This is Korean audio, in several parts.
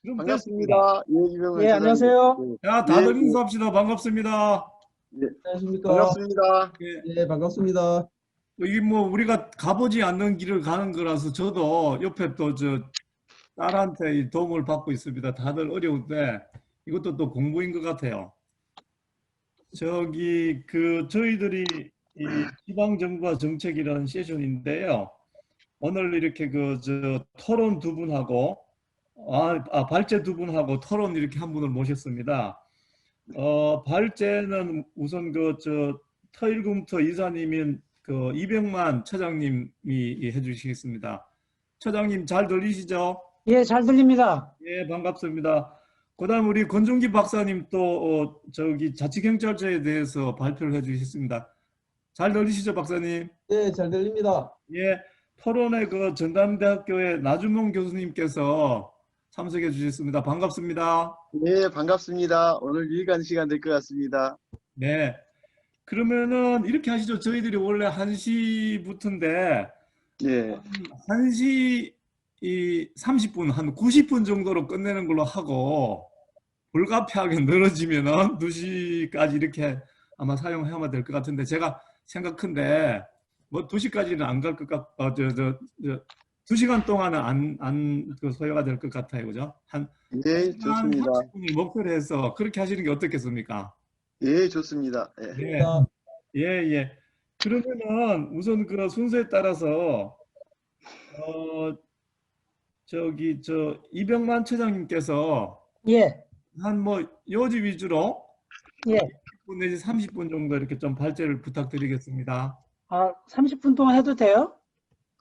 그럼 됐습니다. 반갑습니다. 예, 이병헌 예, 차장님. 안녕하세요. 자, 예, 다들 예, 인사합시다. 반갑습니다. 예, 안녕하십니까. 반갑습니다. 예, 예, 반갑습니다. 이게 뭐 우리가 가보지 않는 길을 가는 거라서 저도 옆에 또 저 딸한테 이 도움을 받고 있습니다. 다들 어려운데 이것도 또 공부인 것 같아요. 저기 저희들이 이 지방 정부와 정책이라는 세션인데요. 오늘 이렇게 토론 두 분하고 발제 두 분하고 토론 이렇게 한 분을 모셨습니다. 발제는 우선 터일금터 이사님인 이병만 처장님이 해주시겠습니다. 처장님 잘 들리시죠? 예, 잘 들립니다. 예, 반갑습니다. 그다음 우리 권중기 박사님 또 저기 자치경찰제에 대해서 발표를 해주셨습니다. 잘 들리시죠, 박사님? 예, 잘 들립니다. 예, 토론회 전담대학교의 나준몽 교수님께서 참석해 주셨습니다. 반갑습니다. 예, 반갑습니다. 오늘 유익한 시간 될 것 같습니다. 네. 그러면은 이렇게 하시죠. 저희들이 원래 1시부터인데 예, 1시 30분, 한 90분 정도로 끝내는 걸로 하고 불가피하게 늘어지면은 2시까지 이렇게 아마 사용하면 될 것 같은데 제가 생각한데 뭐 2시까지는 안 갈 것 같, 2시간 동안은 소요가 될 것 같아요. 그죠? 한 예, 1시간 좋습니다. 30분을 목표로 해서 그렇게 하시는 게 어떻겠습니까? 예, 좋습니다. 예, 네. 예, 예. 그러면은 우선 그 순서에 따라서 이병만 처장님께서 예, 한 뭐 요지 위주로 예. 20분 내지 30분 정도 이렇게 좀 발제를 부탁드리겠습니다. 30분 동안 해도 돼요?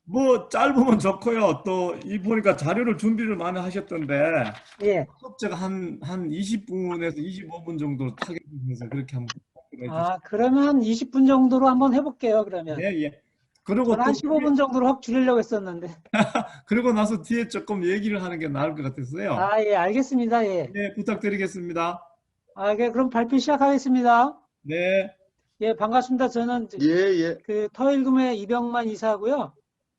뭐 짧으면 좋고요. 또 이 보니까 자료를 준비를 많이 하셨던데 예. 제가 한 20분에서 25분 정도 타겟해서 그렇게 한번 부탁드려 주시죠. 그러면 20분 정도로 한번 해볼게요, 그러면. 예, 예. 그리고 저는 또 한 15분 정도로 확 줄이려고 했었는데. 그리고 나서 뒤에 조금 얘기를 하는 게 나을 것 같았어요. 예, 알겠습니다. 예. 네, 부탁드리겠습니다. 그럼 발표 시작하겠습니다. 네, 예, 반갑습니다. 저는 예, 예. 터일금의 이병만 이사고요.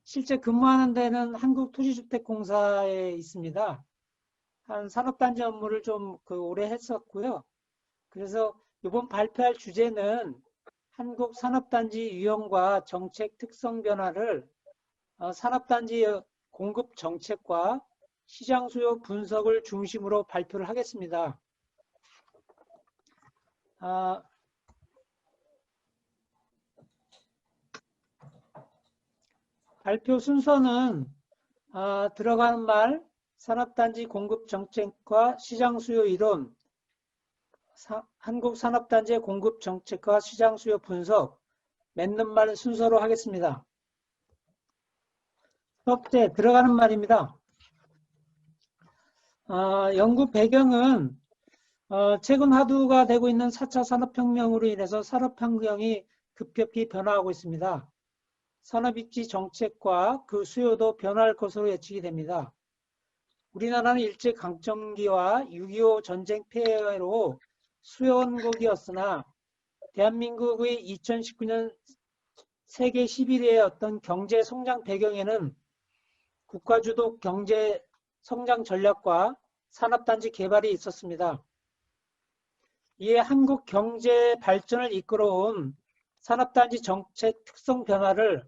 실제 근무하는 데는 한국토지주택공사에 있습니다. 한 산업단지 업무를 좀 오래 했었고요. 그래서 이번 발표할 주제는 한국 산업단지 유형과 정책 특성 변화를 산업단지 공급 정책과 시장 수요 분석을 중심으로 발표를 하겠습니다. 발표 순서는 들어가는 말, 산업단지 공급 정책과 시장 수요 이론, 한국 산업단지의 공급 정책과 시장 수요 분석, 맺는 말 순서로 하겠습니다. 첫 번째, 들어가는 말입니다. 연구 배경은 최근 화두가 되고 있는 4차 산업혁명으로 인해서 산업환경이 급격히 변화하고 있습니다. 산업입지 정책과 그 수요도 변화할 것으로 예측이 됩니다. 우리나라는 일제강점기와 6.25 전쟁 폐해로 수요 원국이었으나 대한민국의 2019년 세계 11위의 어떤 경제 성장 배경에는 국가주도 경제 성장 전략과 산업단지 개발이 있었습니다. 이에 한국 경제 발전을 이끌어온 산업단지 정책 특성 변화를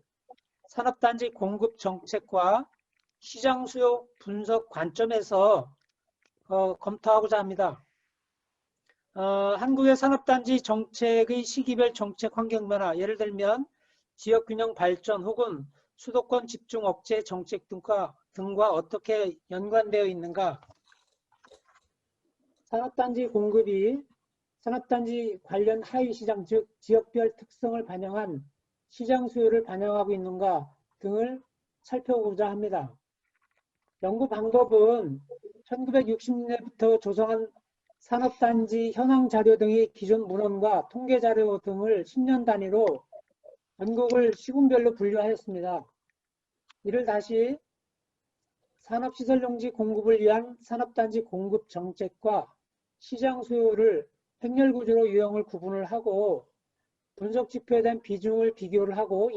산업단지 공급 정책과 시장 수요 분석 관점에서 검토하고자 합니다. 한국의 산업단지 정책의 시기별 정책 환경 변화, 예를 들면 지역균형 발전 혹은 수도권 집중 억제 정책 등과 어떻게 연관되어 있는가, 산업단지 공급이 산업단지 관련 하위시장 즉 지역별 특성을 반영한 시장 수요를 반영하고 있는가 등을 살펴보고자 합니다. 연구 방법은 1960년대부터 조성한 산업단지 현황 자료 등의 기존 문헌과 통계 자료 등을 10년 단위로 전국을 시군별로 분류하였습니다. 이를 다시 산업시설용지 공급을 위한 산업단지 공급 정책과 시장 수요를 획렬구조로 유형을 구분을 하고 분석지표에 대한 비중을 비교를 하고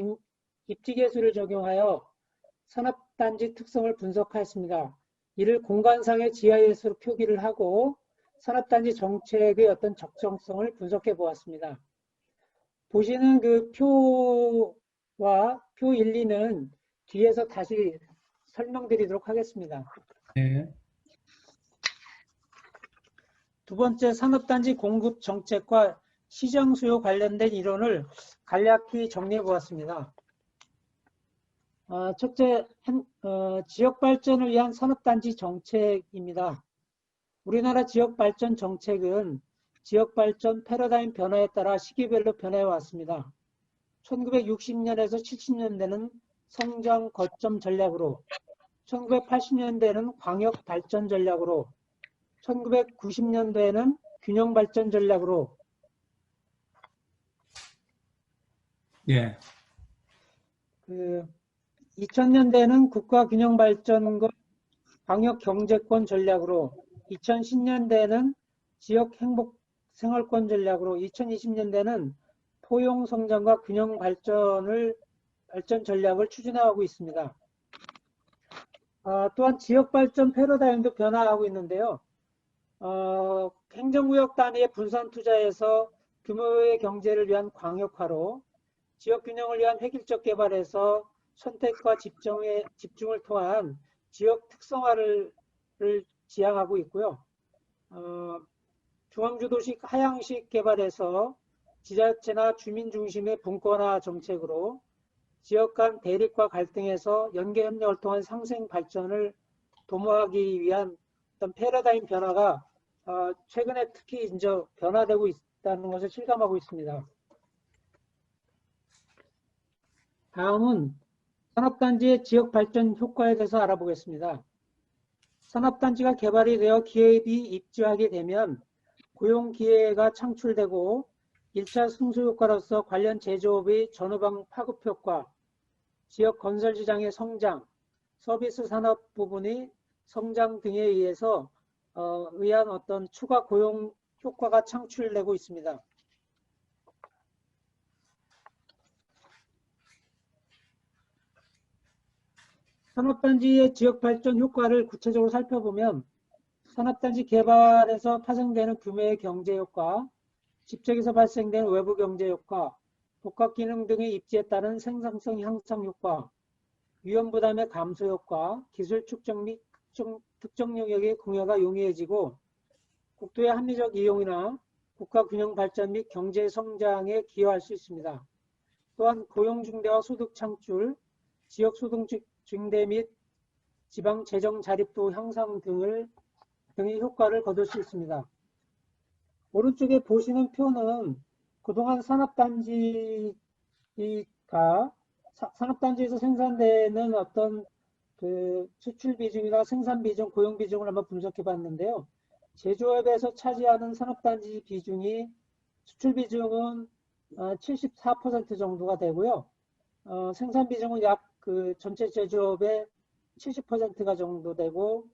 입지계수를 적용하여 산업단지 특성을 분석하였습니다. 이를 공간상의 GIS로 표기를 하고 산업단지 정책의 어떤 적정성을 분석해 보았습니다. 보시는 그 표와 표 1, 2는 뒤에서 다시 설명드리도록 하겠습니다. 네. 두 번째, 산업단지 공급 정책과 시장 수요 관련된 이론을 간략히 정리해 보았습니다. 첫째, 지역 발전을 위한 산업단지 정책입니다. 우리나라 지역 발전 정책은 지역 발전 패러다임 변화에 따라 시기별로 변해 왔습니다. 1960년에서 70년대는 성장 거점 전략으로, 1980년대에는 광역 발전 전략으로, 1990년대에는 균형 발전 전략으로, 예. 2000년대에는 국가 균형 발전과 광역 경제권 전략으로, 2010년대에는 지역 행복 생활권 전략으로, 2020년대는 포용 성장과 균형 발전 전략을 추진하고 있습니다. 또한 지역 발전 패러다임도 변화하고 있는데요. 행정구역 단위의 분산 투자에서 규모의 경제를 위한 광역화로, 지역 균형을 위한 획일적 개발에서 선택과 집중을 통한 지역 특성화를 지향하고 있고요. 중앙주도식 하향식 개발에서 지자체나 주민 중심의 분권화 정책으로 지역 간 대립과 갈등에서 연계 협력을 통한 상생 발전을 도모하기 위한 어떤 패러다임 변화가 최근에 특히 이제 변화되고 있다는 것을 실감하고 있습니다. 다음은 산업단지의 지역 발전 효과에 대해서 알아보겠습니다. 산업단지가 개발이 되어 기업이 입주하게 되면 고용 기회가 창출되고 1차 승수 효과로서 관련 제조업의 전후방 파급 효과, 지역 건설 시장의 성장, 서비스 산업 부분의 성장 등에 의해서 의한 어떤 추가 고용 효과가 창출되고 있습니다. 산업단지의 지역발전 효과를 구체적으로 살펴보면 산업단지 개발에서 파생되는 규모의 경제효과, 집적에서 발생되는 외부 경제효과, 복합기능 등의 입지에 따른 생산성 향상 효과, 위험부담의 감소 효과, 기술 축적 및 특정 영역의 공여가 용이해지고 국토의 합리적 이용이나 국가 균형 발전 및 경제 성장에 기여할 수 있습니다. 또한 고용 증대와 소득 창출, 지역 소득 증대 및 지방 재정 자립도 향상 등의 효과를 거둘 수 있습니다. 오른쪽에 보시는 표는 그동안 산업단지에서 생산되는 어떤 그 수출 비중이나 생산 비중, 고용 비중을 한번 분석해 봤는데요. 제조업에서 차지하는 산업단지 비중이 수출 비중은 74% 정도가 되고요. 생산 비중은 약 그 전체 제조업의 70%가 정도 되고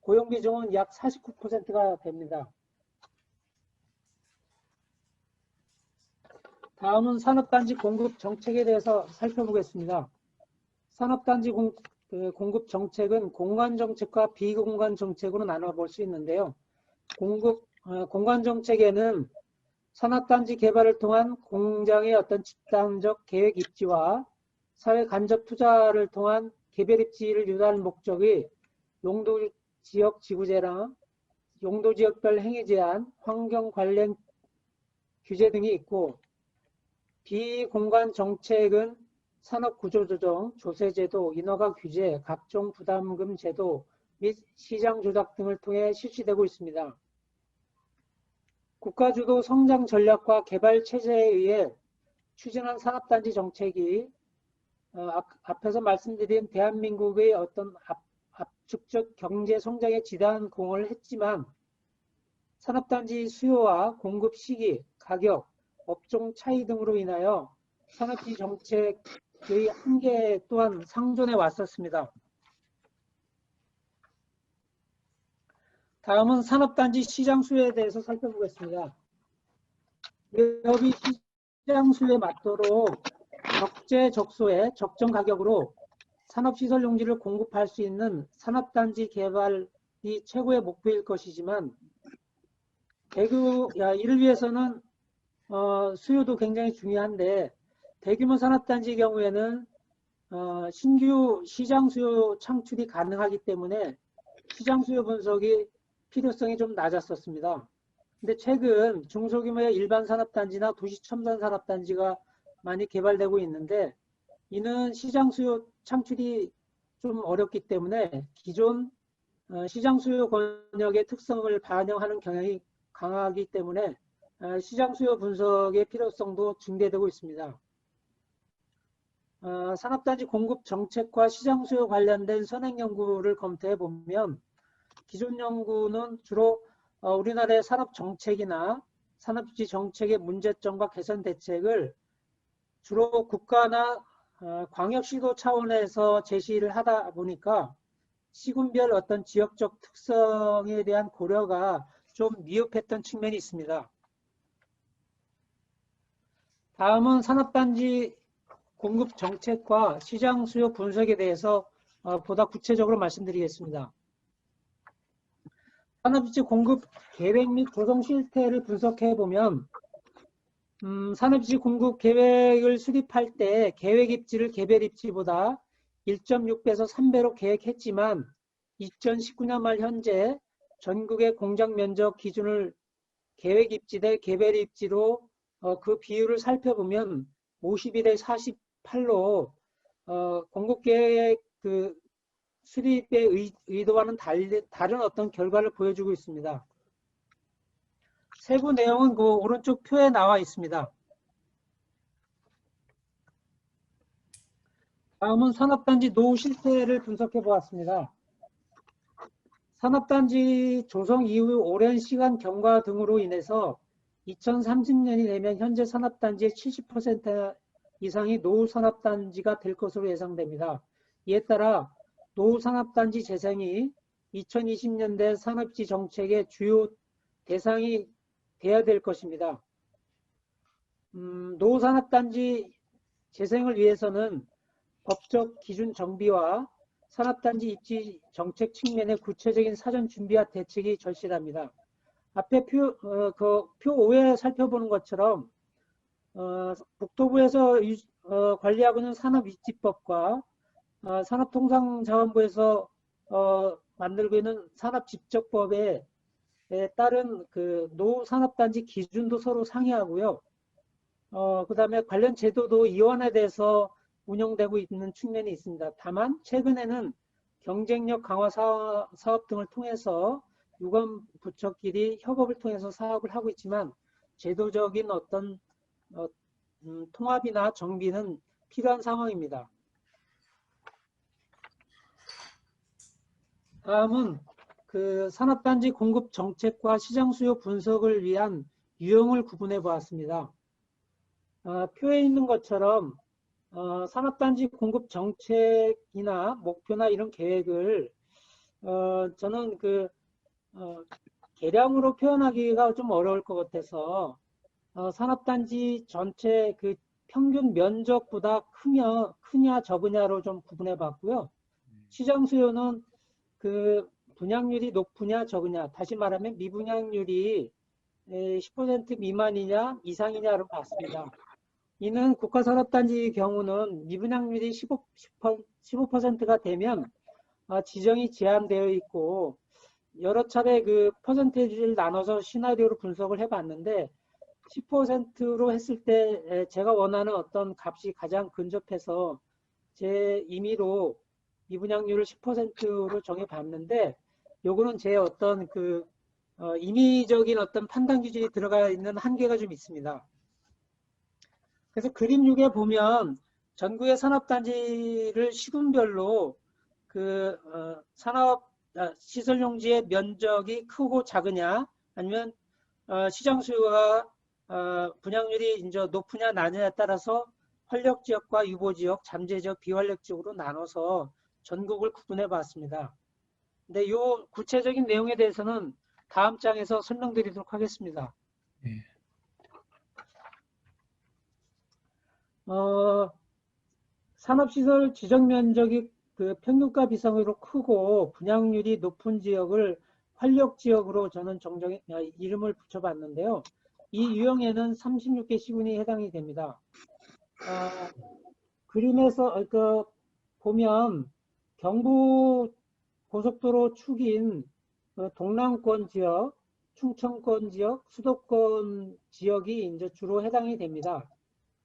고용 비중은 약 49%가 됩니다. 다음은 산업단지 공급 정책에 대해서 살펴보겠습니다. 산업단지 공급 정책은 공간 정책과 비공간 정책으로 나눠볼 수 있는데요. 공간 정책에는 산업단지 개발을 통한 공장의 어떤 집단적 계획 입지와 사회 간접 투자를 통한 개별 입지를 유도하는 목적의 용도 지역 지구제랑 용도 지역별 행위 제한, 환경 관련 규제 등이 있고, 비공간 정책은 산업 구조 조정, 조세 제도, 인허가 규제, 각종 부담금 제도 및 시장 조작 등을 통해 실시되고 있습니다. 국가주도 성장 전략과 개발 체제에 의해 추진한 산업단지 정책이 앞에서 말씀드린 대한민국의 어떤 압축적 경제 성장에 지대한 공헌을 했지만 산업단지 수요와 공급 시기, 가격, 업종 차이 등으로 인하여 산업단지 정책의 한계 또한 상존해 왔었습니다. 다음은 산업단지 시장 수요에 대해서 살펴보겠습니다. 기업이 시장 수요에 맞도록 적재적소에 적정 가격으로 산업시설 용지를 공급할 수 있는 산업단지 개발이 최고의 목표일 것이지만 이를 위해서는 수요도 굉장히 중요한데 대규모 산업단지의 경우에는 신규 시장 수요 창출이 가능하기 때문에 시장 수요 분석이 필요성이 좀 낮았었습니다. 근데 최근 중소규모의 일반 산업단지나 도시 첨단 산업단지가 많이 개발되고 있는데 이는 시장 수요 창출이 좀 어렵기 때문에 기존 시장 수요 권역의 특성을 반영하는 경향이 강하기 때문에 시장 수요 분석의 필요성도 증대되고 있습니다. 산업단지 공급 정책과 시장 수요 관련된 선행 연구를 검토해 보면 기존 연구는 주로 우리나라의 산업 정책이나 산업지 정책의 문제점과 개선 대책을 주로 국가나 광역시도 차원에서 제시를 하다 보니까 시군별 어떤 지역적 특성에 대한 고려가 좀 미흡했던 측면이 있습니다. 다음은 산업단지 공급 정책과 시장 수요 분석에 대해서 보다 구체적으로 말씀드리겠습니다. 산업입지 공급 계획 및 조성 실태를 분석해 보면 산업입지 공급 계획을 수립할 때 계획 입지를 개별 입지보다 1.6배에서 3배로 계획했지만 2019년 말 현재 전국의 공장 면적 기준을 계획 입지 대 개별 입지로 그 비율을 살펴보면 51대 48로 공급 계획 그 수립의 의도와는 다른 어떤 결과를 보여주고 있습니다. 세부 내용은 그 오른쪽 표에 나와 있습니다. 다음은 산업단지 노후 실태를 분석해 보았습니다. 산업단지 조성 이후 오랜 시간 경과 등으로 인해서 2030년이 되면 현재 산업단지의 70% 이상이 노후 산업단지가 될 것으로 예상됩니다. 이에 따라 노후 산업단지 재생이 2020년대 산업지 정책의 주요 대상이 돼야 될 것입니다. 노후 산업단지 재생을 위해서는 법적 기준 정비와 산업단지 입지 정책 측면의 구체적인 사전 준비와 대책이 절실합니다. 앞에 표 5에 살펴보는 것처럼 국토부에서 관리하고 있는 산업입지법과 산업통상자원부에서 만들고 있는 산업집적법에 따른 그 노후 산업단지 기준도 서로 상이하고요. 그 다음에 관련 제도도 이원화돼서 운영되고 있는 측면이 있습니다. 다만 최근에는 경쟁력 강화 사업 등을 통해서 유관 부처끼리 협업을 통해서 사업을 하고 있지만 제도적인 어떤 통합이나 정비는 필요한 상황입니다. 다음은 그 산업단지 공급 정책과 시장 수요 분석을 위한 유형을 구분해 보았습니다. 표에 있는 것처럼 산업단지 공급 정책이나 목표나 이런 계획을 저는 계량으로 표현하기가 좀 어려울 것 같아서 산업단지 전체 그 평균 면적보다 크냐 적으냐로 좀 구분해 봤고요. 시장 수요는 그 분양률이 높으냐 적으냐, 다시 말하면 미분양률이 10% 미만이냐 이상이냐를 봤습니다. 이는 국가산업단지의 경우는 미분양률이 15%가 되면 지정이 제한되어 있고 여러 차례 그 퍼센테이지를 나눠서 시나리오로 분석을 해봤는데 10%로 했을 때 제가 원하는 어떤 값이 가장 근접해서 제 임의로 미분양률을 10%로 정해봤는데 요거는 제 어떤 임의적인 어떤 판단 기준이 들어가 있는 한계가 좀 있습니다. 그래서 그림 6에 보면 전국의 산업단지를 시군별로 산업 시설 용지의 면적이 크고 작으냐 아니면 시장 수요가 분양률이 이제 높으냐 낮느냐에 따라서 활력 지역과 유보 지역, 잠재 지역, 비활력 지역으로 나눠서 전국을 구분해 봤습니다. 근데 이 구체적인 내용에 대해서는 다음 장에서 설명드리도록 하겠습니다. 네. 산업시설 지정 면적이 그 평균가 비상으로 크고 분양률이 높은 지역을 활력 지역으로 저는 이름을 붙여봤는데요. 이 유형에는 36개 시군이 해당이 됩니다. 그림에서 보면 경부 고속도로 축인 동남권 지역, 충청권 지역, 수도권 지역이 이제 주로 해당이 됩니다.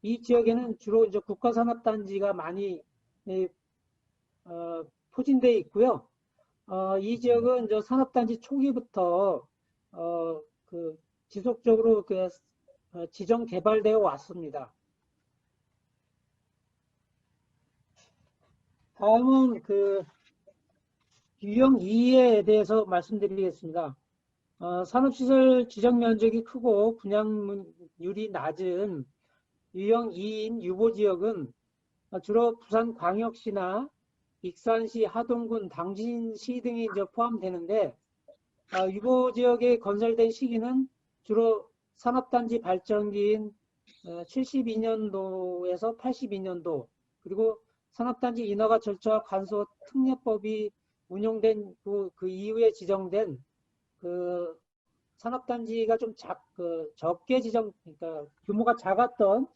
이 지역에는 주로 이제 국가산업단지가 많이 포진되어 있고요. 이 지역은 이제 산업단지 초기부터 지속적으로 지정 개발되어 왔습니다. 다음은 유형 2에 대해서 말씀드리겠습니다. 산업시설 지정 면적이 크고 분양률이 낮은 유형 2인 유보지역은 주로 부산광역시나 익산시, 하동군, 당진시 등이 이제 포함되는데, 유보지역에 건설된 시기는 주로 산업단지 발전기인 72년도에서 82년도, 그리고 산업단지 인허가 절차와 간소 특례법이 운용된 그 이후에 지정된 산업단지가 좀 적게 그러니까 규모가 작았던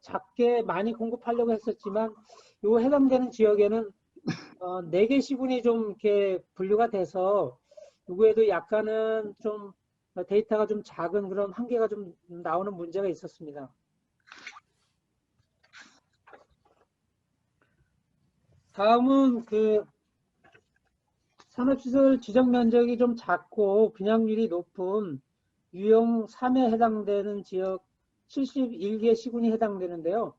작게 많이 공급하려고 했었지만 요 해당되는 지역에는 4개 시군이 좀 이렇게 분류가 돼서 누구에도 약간은 좀 데이터가 좀 작은 그런 한계가 좀 나오는 문제가 있었습니다. 다음은 산업시설 지정 면적이 좀 작고 분양률이 높은 유형 3에 해당되는 지역 71개 시군이 해당되는데요.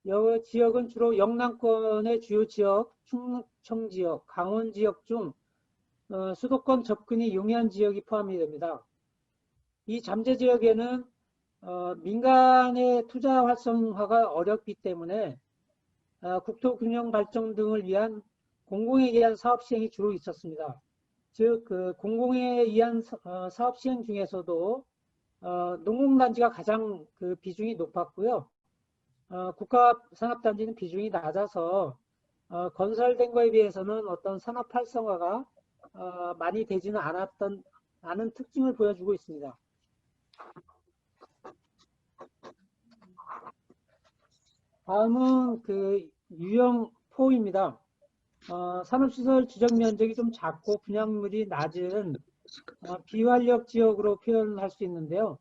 이 지역은 주로 영남권의 주요 지역, 충청 지역, 강원 지역 중 수도권 접근이 용이한 지역이 포함이 됩니다. 이 잠재 지역에는 민간의 투자 활성화가 어렵기 때문에 국토균형 발전 등을 위한 공공에 의한 사업 시행이 주로 있었습니다. 즉, 공공에 의한 사업 시행 중에서도 농공단지가 가장 비중이 높았고요. 국가산업단지는 비중이 낮아서 건설된 거에 비해서는 어떤 산업 활성화가 많이 되지는 않은 특징을 보여주고 있습니다. 다음은 유형 4입니다. 산업시설 지정 면적이 좀 작고 분양률이 낮은 비활력 지역으로 표현할 수 있는데요.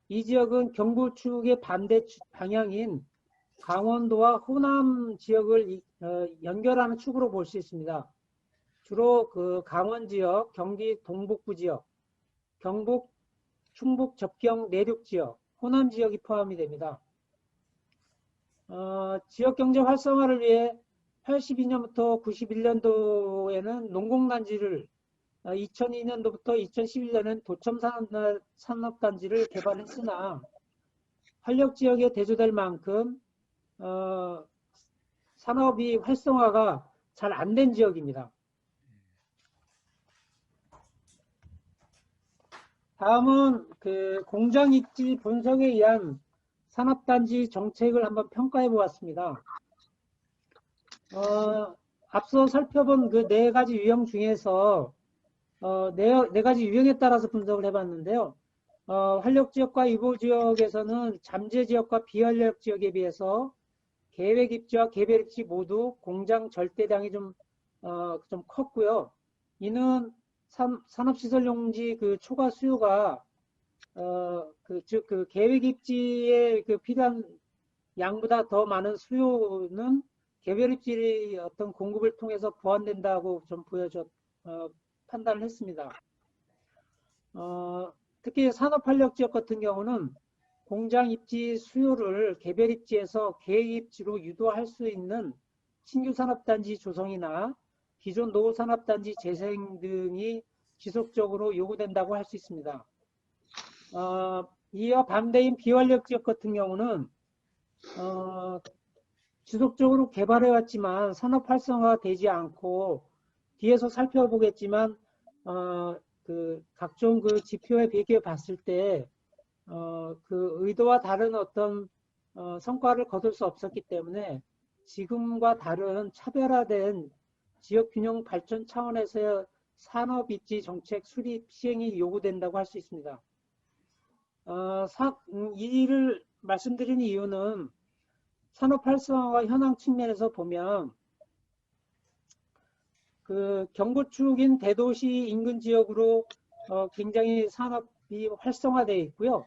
이 지역은 경부축의 반대 방향인 강원도와 호남 지역을 연결하는 축으로 볼 수 있습니다. 주로 강원 지역, 경기 동북부 지역, 경북, 충북 접경 내륙 지역, 호남 지역이 포함이 됩니다. 지역 경제 활성화를 위해 82년부터 91년도에는 농공단지를 2002년도부터 2011년엔 도청 산업단지를 개발했으나 활력지역에 대조될 만큼 산업이 활성화가 잘 안 된 지역입니다. 다음은 공장입지 분석에 의한 산업단지 정책을 한번 평가해 보았습니다. 앞서 살펴본 그 4가지 유형 중에서 네 가지 유형에 따라서 분석을 해봤는데요. 활력지역과 유보지역에서는 잠재지역과 비활력지역에 비해서 계획입지와 개별입지 모두 공장 절대량이 좀 컸고요. 이는 산업시설용지 초과 수요가 즉 계획입지에 필요한 양보다 더 많은 수요는 개별입지 어떤 공급을 통해서 보완된다고 좀 판단을 했습니다. 특히 산업활력지역 같은 경우는 공장입지 수요를 개별입지에서 계획입지로 유도할 수 있는 신규 산업단지 조성이나 기존 노후산업단지 재생 등이 지속적으로 요구된다고 할 수 있습니다. 이와 반대인 비활력지역 같은 경우는 지속적으로 개발해왔지만 산업 활성화가 되지 않고 뒤에서 살펴보겠지만 각종 지표에 비교해 봤을 때 의도와 다른 어떤 성과를 거둘 수 없었기 때문에 지금과 다른 차별화된 지역균형 발전 차원에서의 산업입지 정책 수립 시행이 요구된다고 할 수 있습니다. 이를 말씀드리는 이유는 산업 활성화와 현황 측면에서 보면 그 경부축인 대도시 인근 지역으로 굉장히 산업이 활성화되어 있고요.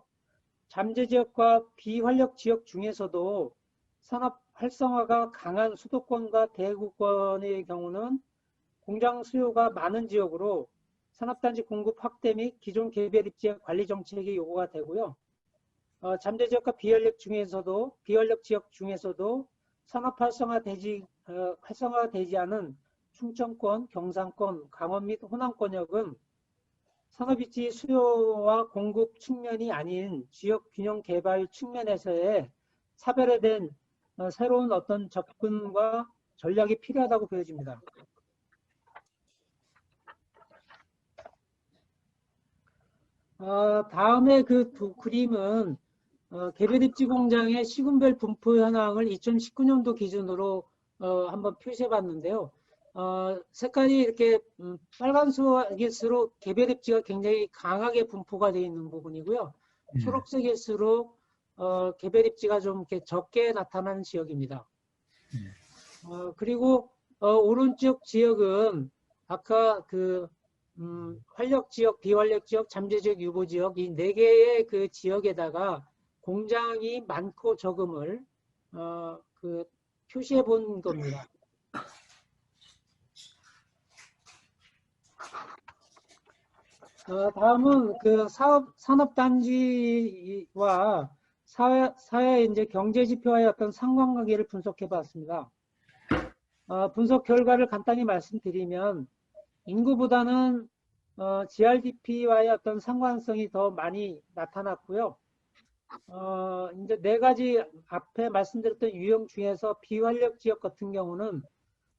잠재 지역과 비활력 지역 중에서도 산업 활성화가 강한 수도권과 대구권의 경우는 공장 수요가 많은 지역으로 산업단지 공급 확대 및 기존 개별 입지의 관리 정책이 요구가 되고요. 잠재 지역과 비활력 지역 중에서도 산업 활성화가 되지 않은 충청권, 경상권, 강원 및 호남권역은 산업입지 수요와 공급 측면이 아닌 지역 균형 개발 측면에서의 차별화된 새로운 어떤 접근과 전략이 필요하다고 보여집니다. 다음에 그 두 그림은 개별입지 공장의 시군별 분포 현황을 2019년도 기준으로 한번 표시해 봤는데요. 색깔이 이렇게 빨간색일수록 개별입지가 굉장히 강하게 분포가 되어 있는 부분이고요. 초록색일수록 개별입지가 좀 이렇게 적게 나타나는 지역입니다. 그리고 오른쪽 지역은 아까 그 활력 지역, 비활력 지역, 잠재 지역, 유보 지역 이 네 개의 그 지역에다가 공장이 많고 적음을 그 표시해 본 겁니다. 다음은 그 산업단지와 사회 이제 경제 지표와의 어떤 상관관계를 분석해 봤습니다. 분석 결과를 간단히 말씀드리면 인구보다는 GRDP와의 어떤 상관성이 더 많이 나타났고요. 이제 네 가지 앞에 말씀드렸던 유형 중에서 비활력 지역 같은 경우는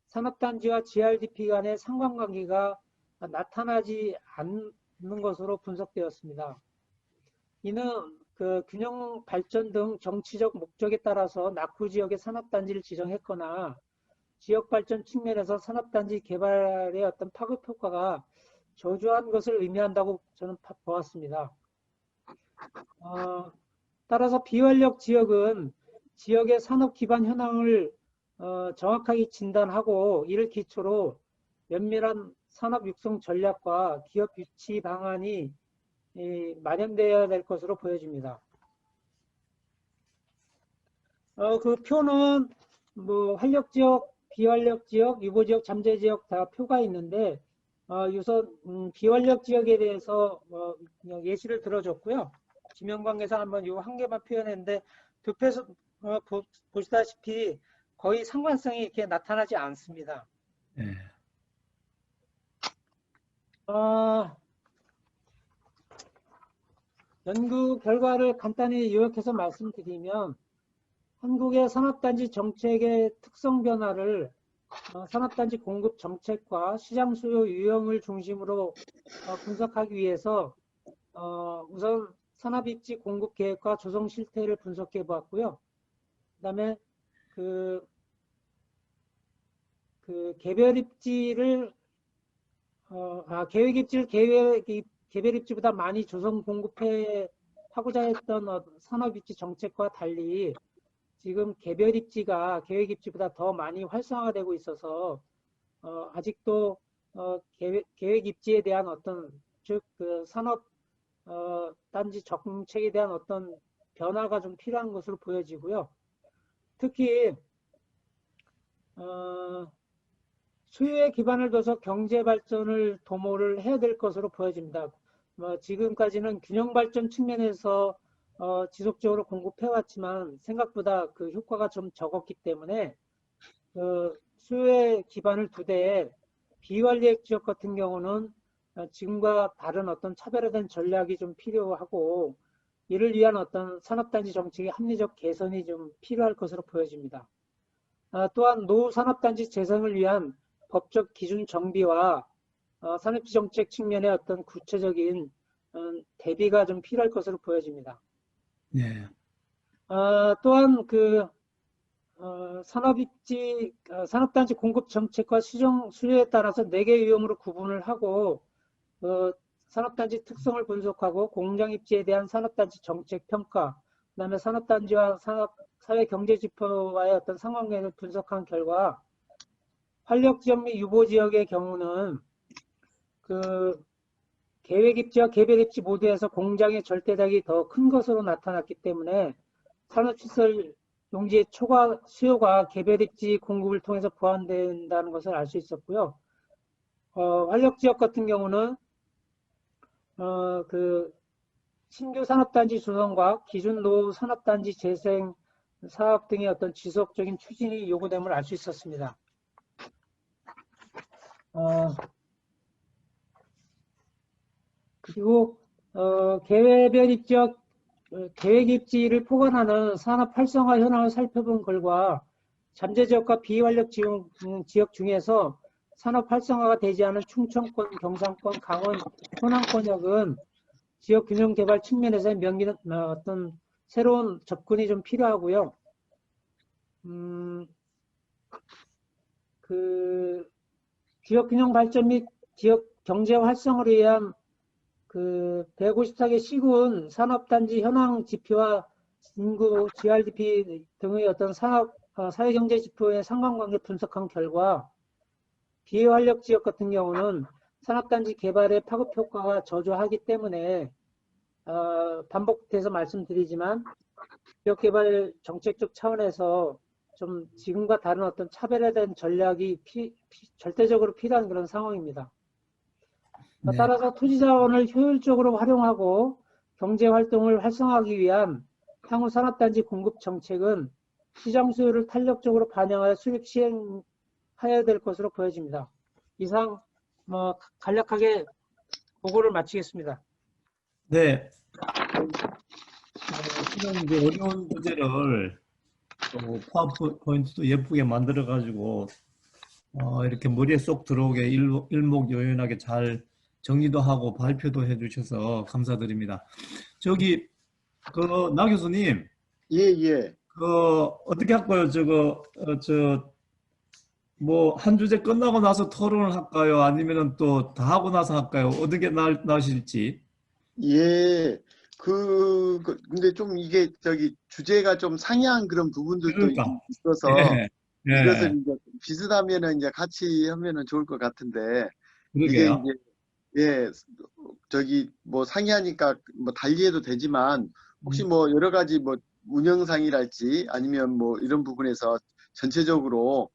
산업단지와 GRDP 간의 상관관계가 나타나지 않는 것으로 분석되었습니다. 이는 그 균형 발전 등 정치적 목적에 따라서 낙후 지역의 산업단지를 지정했거나 지역 발전 측면에서 산업단지 개발의 어떤 파급 효과가 저조한 것을 의미한다고 저는 보았습니다. 따라서 비활력 지역은 지역의 산업 기반 현황을 정확하게 진단하고 이를 기초로 면밀한 산업 육성 전략과 기업 유치 방안이 마련되어야 될 것으로 보여집니다. 그 표는 뭐 활력 지역, 비활력 지역, 유보 지역, 잠재 지역 다 표가 있는데 우선 비활력 지역에 대해서 예시를 들어줬고요. 지명관계상 한번 요 한 개만 표현했는데 두 표에서 보시다시피 거의 상관성이 이렇게 나타나지 않습니다. 네. 연구 결과를 간단히 요약해서 말씀드리면 한국의 산업단지 정책의 특성 변화를 산업단지 공급 정책과 시장 수요 유형을 중심으로 분석하기 위해서 우선 산업입지 공급 계획과 조성 실태를 분석해 보았고요. 그다음에 그 개별입지를 계획입지를 개별입지보다 많이 조성 공급해 하고자 했던 산업입지 정책과 달리 지금 개별입지가 계획입지보다 더 많이 활성화되고 있어서 아직도 계획입지에 대한 어떤 즉 그 산업 단지 정책에 대한 어떤 변화가 좀 필요한 것으로 보여지고요. 특히 수요에 기반을 둬서 경제 발전을 도모를 해야 될 것으로 보여집니다. 지금까지는 균형 발전 측면에서 지속적으로 공급해 왔지만 생각보다 그 효과가 좀 적었기 때문에 수요에 기반을 두되 비활력 지역 같은 경우는 지금과 다른 어떤 차별화된 전략이 좀 필요하고 이를 위한 어떤 산업단지 정책의 합리적 개선이 좀 필요할 것으로 보여집니다. 또한 노후 산업단지 재생을 위한 법적 기준 정비와 산업지 정책 측면의 어떤 구체적인 대비가 좀 필요할 것으로 보여집니다. 네. 또한 그 산업단지 공급 정책과 수정 수요에 따라서 4개 유형으로 구분을 하고 어, 산업단지 특성을 분석하고 공장 입지에 대한 산업단지 정책 평가, 그다음에 산업단지와 사회 경제 지표와의 어떤 상관관계를 분석한 결과 활력 지역 및 유보 지역의 경우는 그 계획 입지와 개별 입지 모두에서 공장의 절대적이 더 큰 것으로 나타났기 때문에 산업시설 용지의 초과 수요가 개별 입지 공급을 통해서 보완된다는 것을 알 수 있었고요. 활력 지역 같은 경우는 신규 산업단지 조성과 기존 노후 산업단지 재생 사업 등의 어떤 지속적인 추진이 요구됨을 알 수 있었습니다. 그리고 계획별 입지역 계획 입지를 포괄하는 산업 활성화 현황을 살펴본 결과 잠재 지역과 비활력 지역 중에서 산업 활성화가 되지 않은 충청권, 경상권, 강원, 호남권역은 지역 균형 개발 측면에서 어떤 새로운 접근이 좀 필요하고요. 지역 균형 발전 및 지역 경제 활성화를 위한 154개 시군 산업단지 현황 지표와 인구 GRDP 등의 어떤 사회경제 지표의 상관관계 분석한 결과 비활력 지역 같은 경우는 산업단지 개발의 파급 효과가 저조하기 때문에 반복돼서 말씀드리지만 지역개발 정책적 차원에서 좀 지금과 다른 어떤 차별화된 전략이 절대적으로 필요한 그런 상황입니다. 네. 따라서 토지 자원을 효율적으로 활용하고 경제 활동을 활성화하기 위한 향후 산업단지 공급 정책은 시장 수요를 탄력적으로 반영하여 수립 시행하여야 될 것으로 보여집니다. 이상 간략하게 보고를 마치겠습니다. 네. 이런 이제 어려운 주제를 또 파워포인트도 예쁘게 만들어 가지고 이렇게 머리에 쏙 들어오게 일목요연하게 잘 정리도 하고 발표도 해주셔서 감사드립니다. 저기 나 교수님, 예, 예. 어떻게 할까요? 뭐 한 주제 끝나고 나서 토론을 할까요? 아니면은 또 다 하고 나서 할까요? 어떻게 나실지? 예. 근데 좀 이게 주제가 좀 상이한 그런 부분들도 그러니까. 있어서 예, 이것을 예, 이제 비슷하면은 이제 같이 하면은 좋을 것 같은데 이게 그러게요. 이제 예, 뭐 상이하니까 뭐 달리해도 되지만 혹시 음, 뭐 여러 가지 뭐 운영상이랄지 아니면 뭐 이런 부분에서 전체적으로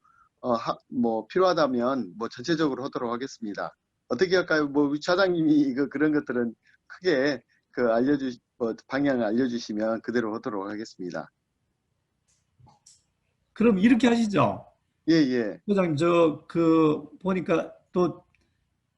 뭐 필요하다면 뭐 전체적으로 하도록 하겠습니다. 어떻게 할까요? 뭐 차장님이 그런 것들은 크게 방향을 알려주시면 그대로 하도록 하겠습니다. 그럼 이렇게 하시죠. 예, 예. 회장님, 보니까 또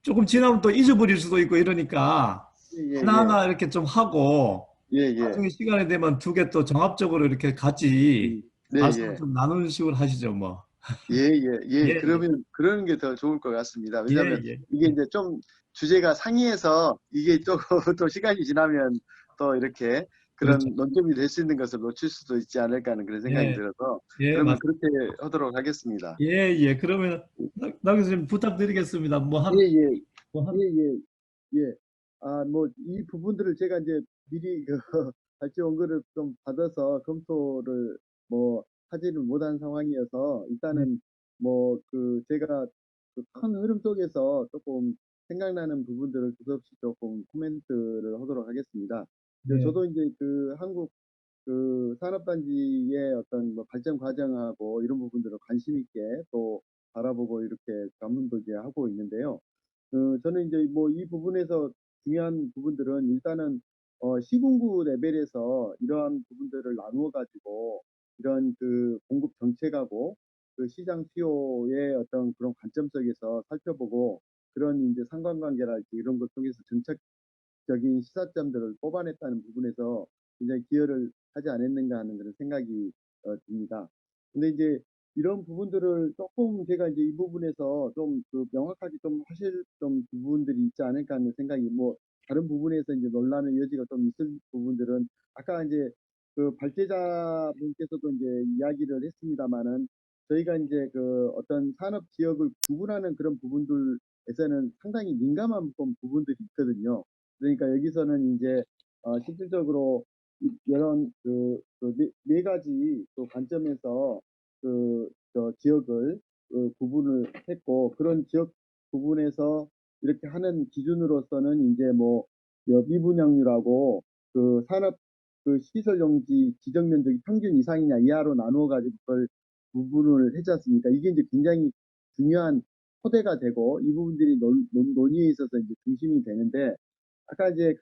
조금 지나면 또 잊어버릴 수도 있고 이러니까 예, 예, 하나하나 이렇게 좀 하고 예. 예, 예. 나중에 시간이 되면 두 개 또 종합적으로 이렇게 같이 네, 말씀을 예. 좀 나누는 식으로 하시죠, 뭐. 예, 예, 예, 예. 예, 그러면 그러는 게 더 좋을 것 같습니다. 예, 왜냐하면 예, 이게 예. 이제 좀 주제가 상이해서 이게 또, 또 시간이 지나면 또 이렇게 그렇죠. 그런 논점이 될 수 있는 것을 놓칠 수도 있지 않을까 하는 그런 생각이 예, 들어서 예, 그러면 그렇게 하도록 하겠습니다. 예, 예. 그러면 나 교수님 부탁드리겠습니다. 예, 예, 뭐 예, 한, 예, 예. 뭐 이 부분들을 제가 이제 미리 발제 원고를 좀 받아서 검토를 뭐 하지를 못한 상황이어서 예, 일단은 뭐 제가 큰 흐름 속에서 조금 생각나는 부분들을 두서없이 조금 코멘트를 하도록 하겠습니다. 예, 저도 이제 한국 산업단지의 어떤 뭐 발전 과정하고 이런 부분들을 관심 있게 또 바라보고 이렇게 자문도 이제 하고 있는데요. 저는 이제 뭐 이 부분에서 중요한 부분들은 일단은 시군구 레벨에서 이러한 부분들을 나누어 가지고 이런 공급 정책하고 시장 수요의 어떤 그런 관점 속에서 살펴보고 그런 이제 상관관계랄지 이런 것 통해서 정책적인 시사점들을 뽑아냈다는 부분에서 굉장히 기여를 하지 않았는가 하는 그런 생각이 듭니다. 근데 이제 이런 부분들을 조금 제가 이제 이 부분에서 좀 명확하게 좀 하실 좀 부분들이 있지 않을까 하는 생각이 뭐 다른 부분에서 이제 논란의 여지가 좀 있을 부분들은 아까 이제 그 발제자분께서도 이제 이야기를 했습니다마는 저희가 이제 그 어떤 산업 지역을 구분하는 그런 부분들에서는 상당히 민감한 부분들이 있거든요. 그러니까 여기서는 이제 실질적으로 이런 네 가지 또 관점에서 저 지역을 구분을 했고, 그런 지역 구분에서 이렇게 하는 기준으로서는 이제 뭐 미분양률하고 그 산업 그 시설 용지 지정 면적이 평균 이상이냐 이하로 나누어 가지고 그걸 구분을 했지 않습니까? 이게 이제 굉장히 중요한 토대가 되고 이 부분들이 논의에 있어서 이제 중심이 되는데, 아까 이제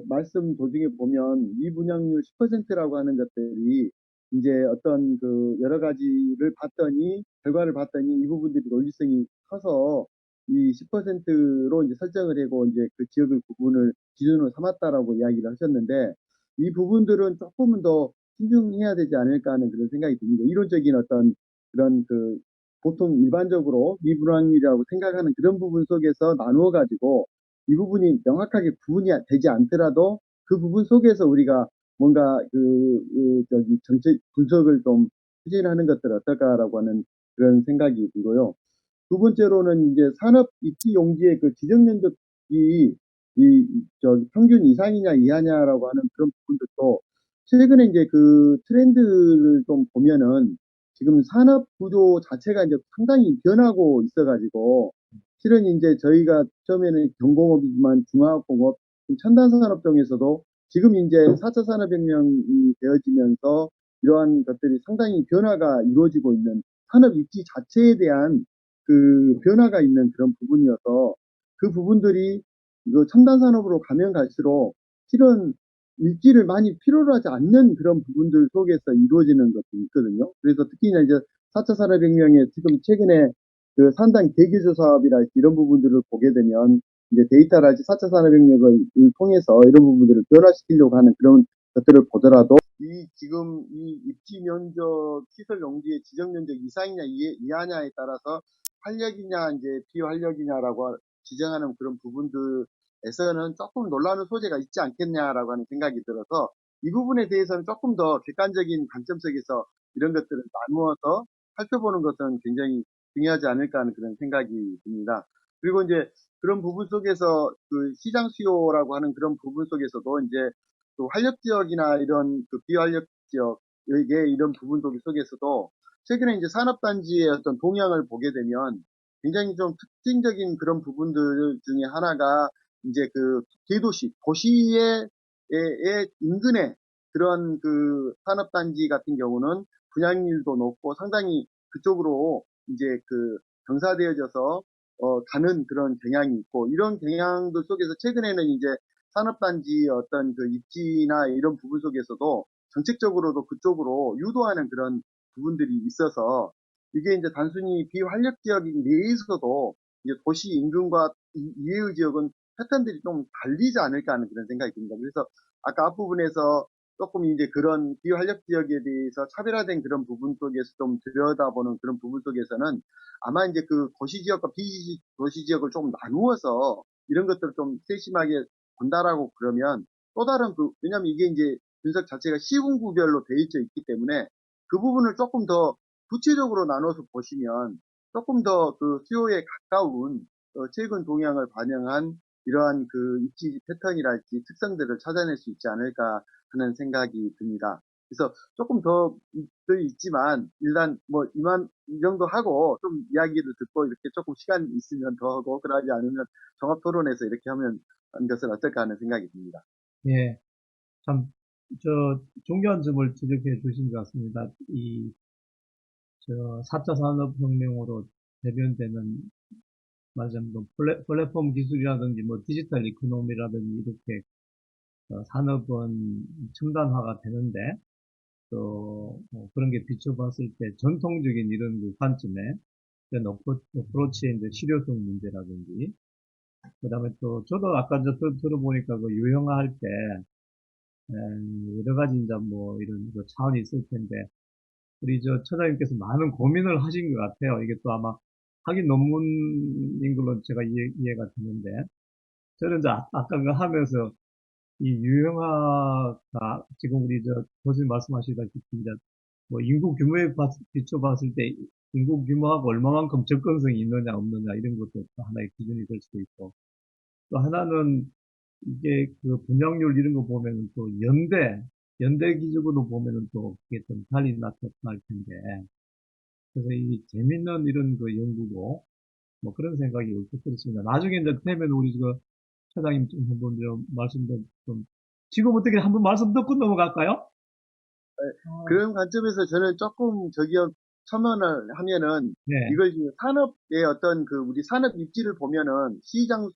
말씀 도중에 보면 미분양률 10%라고 하는 것들이 이제 어떤 그 여러 가지를 봤더니 결과를 봤더니 이 부분들이 논리성이 커서 이 10%로 이제 설정을 하고 이제 그 지역을 구분을 기준으로 삼았다라고 이야기를 하셨는데, 이 부분들은 조금은 더 신중해야 되지 않을까 하는 그런 생각이 듭니다. 이론적인 어떤 그런 보통 일반적으로 미분양률이라고 생각하는 그런 부분 속에서 나누어 가지고 이 부분이 명확하게 구분이 되지 않더라도 그 부분 속에서 우리가 뭔가 저기 정책 분석을 좀 추진하는 것들 어떨까라고 하는 그런 생각이 들고요. 두 번째로는 이제 산업 입지 용지의 그 지정 면적이 저기 평균 이상이냐 이하냐라고 하는 그런 부분들도 최근에 이제 그 트렌드를 좀 보면은 지금 산업 구조 자체가 이제 상당히 변하고 있어가지고, 실은 이제 저희가 처음에는 경공업이지만 중화학공업, 첨단 산업 중에서도 지금 이제 4차 산업혁명이 되어지면서 이러한 것들이 상당히 변화가 이루어지고 있는 산업 입지 자체에 대한 그 변화가 있는 그런 부분이어서, 그 부분들이 이거 첨단 산업으로 가면 갈수록 실은 입지를 많이 필요로 하지 않는 그런 부분들 속에서 이루어지는 것도 있거든요. 그래서 특히나 이제 4차 산업혁명에 지금 최근에 그 산당 대기조 사업이랄지 이런 부분들을 보게 되면 이제 데이터랄지 4차 산업혁명을 통해서 이런 부분들을 변화시키려고 하는 그런 것들을 보더라도 이 지금 이 입지 면적 시설 용지의 지정 면적 이상이냐 이하냐에 따라서 활력이냐 이제 비활력이냐라고 지정하는 그런 부분들에서는 조금 놀라는 소재가 있지 않겠냐라고 하는 생각이 들어서, 이 부분에 대해서는 조금 더 객관적인 관점 속에서 이런 것들을 나누어서 살펴보는 것은 굉장히 중요하지 않을까 하는 그런 생각이 듭니다. 그리고 이제 그런 부분 속에서 그 시장 수요라고 하는 그런 부분 속에서도 이제 또 활력 지역이나 이런 그 비활력 지역의 이런 부분 속에서도 최근에 이제 산업단지의 어떤 동향을 보게 되면 굉장히 좀 특징적인 그런 부분들 중에 하나가 이제 그 대도시, 도시의 인근에 그런 그 산업단지 같은 경우는 분양률도 높고 상당히 그쪽으로 이제 그 경사되어져서 가는 그런 경향이 있고, 이런 경향들 속에서 최근에는 이제 산업단지 어떤 그 입지나 이런 부분 속에서도 정책적으로도 그쪽으로 유도하는 그런 부분들이 있어서, 이게 이제 단순히 비활력 지역인 내에서도 이제 도시 인근과 이외의 지역은 패턴들이 좀 달리지 않을까 하는 그런 생각이 듭니다. 그래서 아까 앞부분에서 조금 이제 그런 비활력 지역에 대해서 차별화된 그런 부분 속에서 좀 들여다보는 그런 부분 속에서는 아마 이제 그 도시 지역과 비도시 지역을 조금 나누어서 이런 것들을 좀 세심하게 본다라고 그러면 또 다른 왜냐면 이게 이제 분석 자체가 시군구별로 되어 있기 때문에 그 부분을 조금 더 구체적으로 나눠서 보시면 조금 더 그 수요에 가까운 최근 동향을 반영한 이러한 그 입지 패턴이랄지 특성들을 찾아낼 수 있지 않을까 하는 생각이 듭니다. 그래서 조금 더 있지만 일단 뭐 이 정도 하고 좀 이야기를 듣고 이렇게 조금 시간 있으면 더 하고, 그러지 않으면 종합 토론에서 이렇게 하는 것은 어떨까 하는 생각이 듭니다. 예, 참, 중요한 점을 지적해 주신 것 같습니다. 4차 산업혁명으로 대변되는, 말하자면, 뭐 플랫폼 기술이라든지, 뭐, 디지털 이코노미라든지, 이렇게, 산업은 첨단화가 되는데, 그런 게 비춰봤을 때, 전통적인 이런 그 관점에, 이런 어프로치의 이제 실효성 문제라든지, 그 다음에 또, 저도 아까 들어보니까 그 유형화할 때, 여러 가지 이제 뭐, 이런 그 차원이 있을 텐데, 우리 처장님께서 많은 고민을 하신 것 같아요. 이게 또 아마 학위 논문인 걸로 제가 이해가 되는데, 저는 이제 아까 그 하면서 이 유형화가 지금 우리 교수님 말씀하시다시피 이제 뭐 인구 규모에 비춰봤을 때 인구 규모하고 얼마만큼 접근성이 있느냐 없느냐 이런 것도 또 하나의 기준이 될 수도 있고 또 하나는 이게 그 분양률 이런 거 보면은 또 연대 기준으로 보면은 또 그게 좀 달리 나타날 텐데 그래서 이 재밌는 이런 그 연구고 뭐 그런 생각이 울컥 들었습니다. 나중에 이제 되면 우리 차장님 좀 한번 좀 말씀 좀 지금 어떻게 한번 말씀 듣고 넘어갈까요? 그런 관점에서 저는 조금 저기요 첨언을 하면은 네. 이걸 이제 산업의 어떤 그 우리 산업 입지를 보면은 시장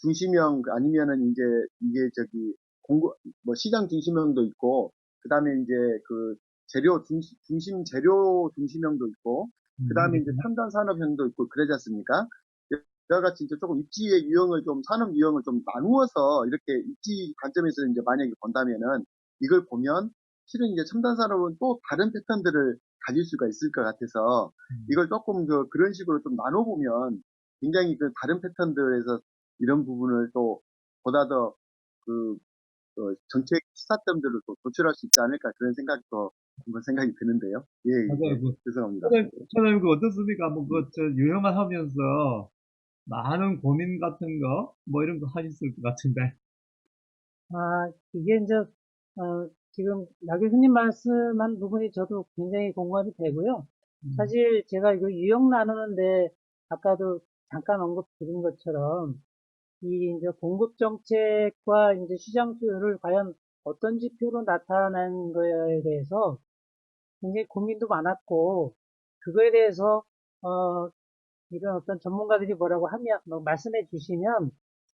중심형 아니면은 이제 이게 저기 공급 뭐 시장 중심형도 있고 그다음에 이제 그 재료 중심 재료 중심형도 있고 그다음에 이제 네. 첨단 산업형도 있고 그러지 않습니까? 여러 가지 이제 조금 입지의 유형을 좀 산업 유형을 좀 나누어서 이렇게 입지 관점에서 이제 만약에 본다면은 이걸 보면 실은 이제 첨단 산업은 또 다른 패턴들을 가질 수가 있을 것 같아서 이걸 조금 그런 식으로 좀 나눠보면 굉장히 그 다른 패턴들에서 이런 부분을 또 보다 더 그 정책 시사점들을 또 도출할 수 있지 않을까 그런 생각이 또 한번 생각이 드는데요. 예, 맞아요. 예. 죄송합니다. 차장님 그 어떻습니까? 뭐 유형을 하면서 많은 고민 같은 거, 뭐 이런 거 하셨을 것 같은데. 이게 이제, 지금 나 교수님 말씀한 부분이 저도 굉장히 공감이 되고요. 음, 사실 제가 이거 유형 나누는데 아까도 잠깐 언급 드린 것처럼 이 이제 공급 정책과 이제 시장주를 과연 어떤 지표로 나타낸 거에 대해서 굉장히 고민도 많았고 그거에 대해서 어, 이런 어떤 전문가들이 뭐라고 하면 뭐 말씀해 주시면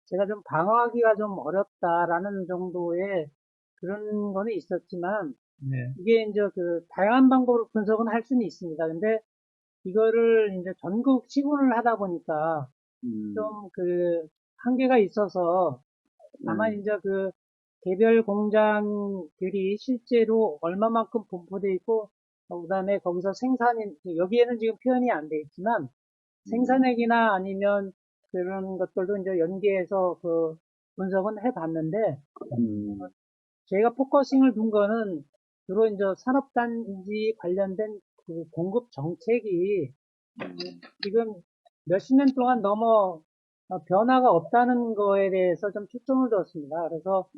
제가 좀 방어하기가 좀 어렵다라는 정도의 그런 거는 있었지만 네. 이게 이제 그 다양한 방법으로 분석은 할 수는 있습니다. 근데 이거를 이제 전국 시군을 하다 보니까 음, 좀 그 한계가 있어서 다만 네. 이제 그 개별 공장들이 실제로 얼마만큼 분포돼 있고 그다음에 거기서 생산인 여기에는 지금 표현이 안 돼 있지만 음, 생산액이나 아니면 그런 것들도 이제 연계해서 그 분석은 해봤는데 음, 저희가 포커싱을 둔 거는 주로 이제 산업단지 관련된 그 공급 정책이 지금 몇십 년 동안 너무 변화가 없다는 거에 대해서 좀 초점을 두었습니다. 그래서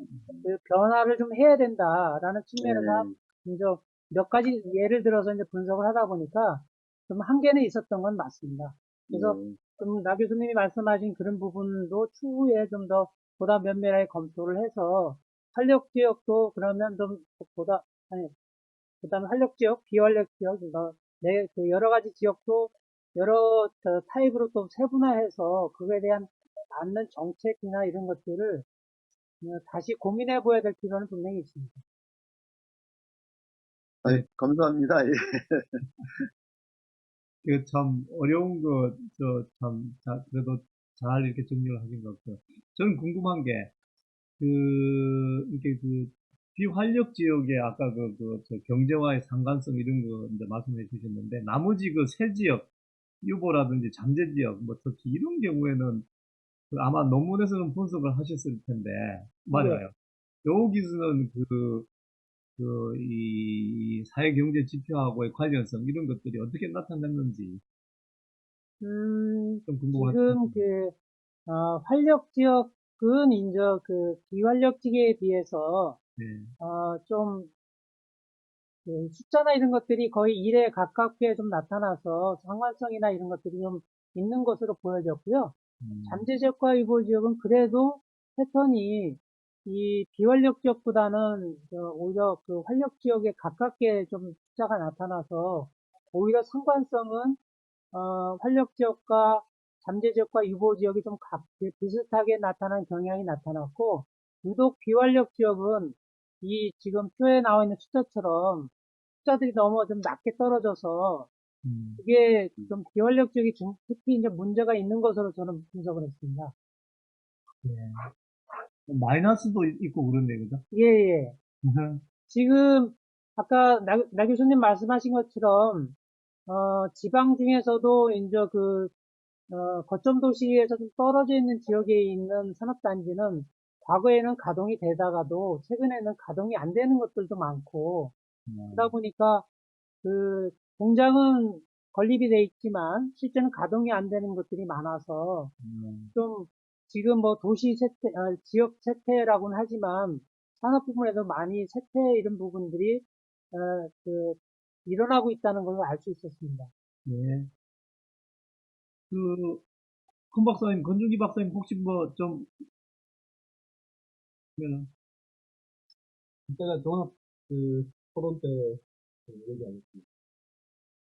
그 변화를 좀 해야 된다라는 측면에서 네, 이제 몇 가지 예를 들어서 이제 분석을 하다 보니까 좀 한계는 있었던 건 맞습니다. 그래서 네. 좀 나 교수님이 말씀하신 그런 부분도 추후에 좀 더 보다 면밀하게 검토를 해서 활력 지역도 그러면 좀 보다 아니 그다음에 활력 지역, 비활력 지역, 그 여러 가지 지역도 여러 타입으로 또 세분화해서 그거에 대한 맞는 정책이나 이런 것들을 다시 고민해 보아야 될 필요는 분명히 있습니다. 아이, 네. 감사합니다. 예. 참 어려운 거, 그래도 잘 이렇게 정리를 하신 것 같고요. 저는 궁금한 게, 이렇게 비활력 지역에 아까 경제와의 상관성 이런 거 이제 말씀해 주셨는데, 나머지 새 지역, 유보라든지 잠재 지역, 뭐 특히 이런 경우에는 아마 논문에서는 분석을 하셨을 텐데, 예. 맞아요. 여기서는 이 사회경제 지표하고의 관련성 이런 것들이 어떻게 나타났는지 좀 궁금합니다. 지금 활력 지역은 이제 그 비활력 지역에 비해서 네. 좀 숫자나 이런 것들이 거의 1에 가깝게 좀 나타나서 상관성이나 이런 것들이 좀 있는 것으로 보여졌고요. 음, 잠재 지역과 유보 지역은 그래도 패턴이 이 비활력 지역보다는 오히려 그 활력 지역에 가깝게 좀 숫자가 나타나서 오히려 상관성은 활력 지역과 잠재 지역과 유보 지역이 좀 비슷하게 나타난 경향이 나타났고 유독 비활력 지역은 이 지금 표에 나와 있는 숫자처럼 숫자들이 너무 좀 낮게 떨어져서 음, 이게 좀 비활력 지역이 특히 이제 문제가 있는 것으로 저는 분석을 했습니다. 예. 마이너스도 있고 그런데, 그죠? 예, 예. 지금 아까 나 교수님 말씀하신 것처럼 지방 중에서도 이제 거점 도시에서 좀 떨어져 있는 지역에 있는 산업단지는 과거에는 가동이 되다가도 최근에는 가동이 안 되는 것들도 많고, 그러다 보니까 그 공장은 건립이 돼 있지만 실제는 가동이 안 되는 것들이 많아서 좀 지금 뭐 도시 세태, 지역 세태라고는 하지만 산업 부분에도 많이 세태 이런 부분들이 그 일어나고 있다는 걸 알 수 있었습니다. 예. 그, 큰 박사님, 권준기 박사님 혹시 뭐 좀, 이때가 종합 토론 때 얘기하겠습니다.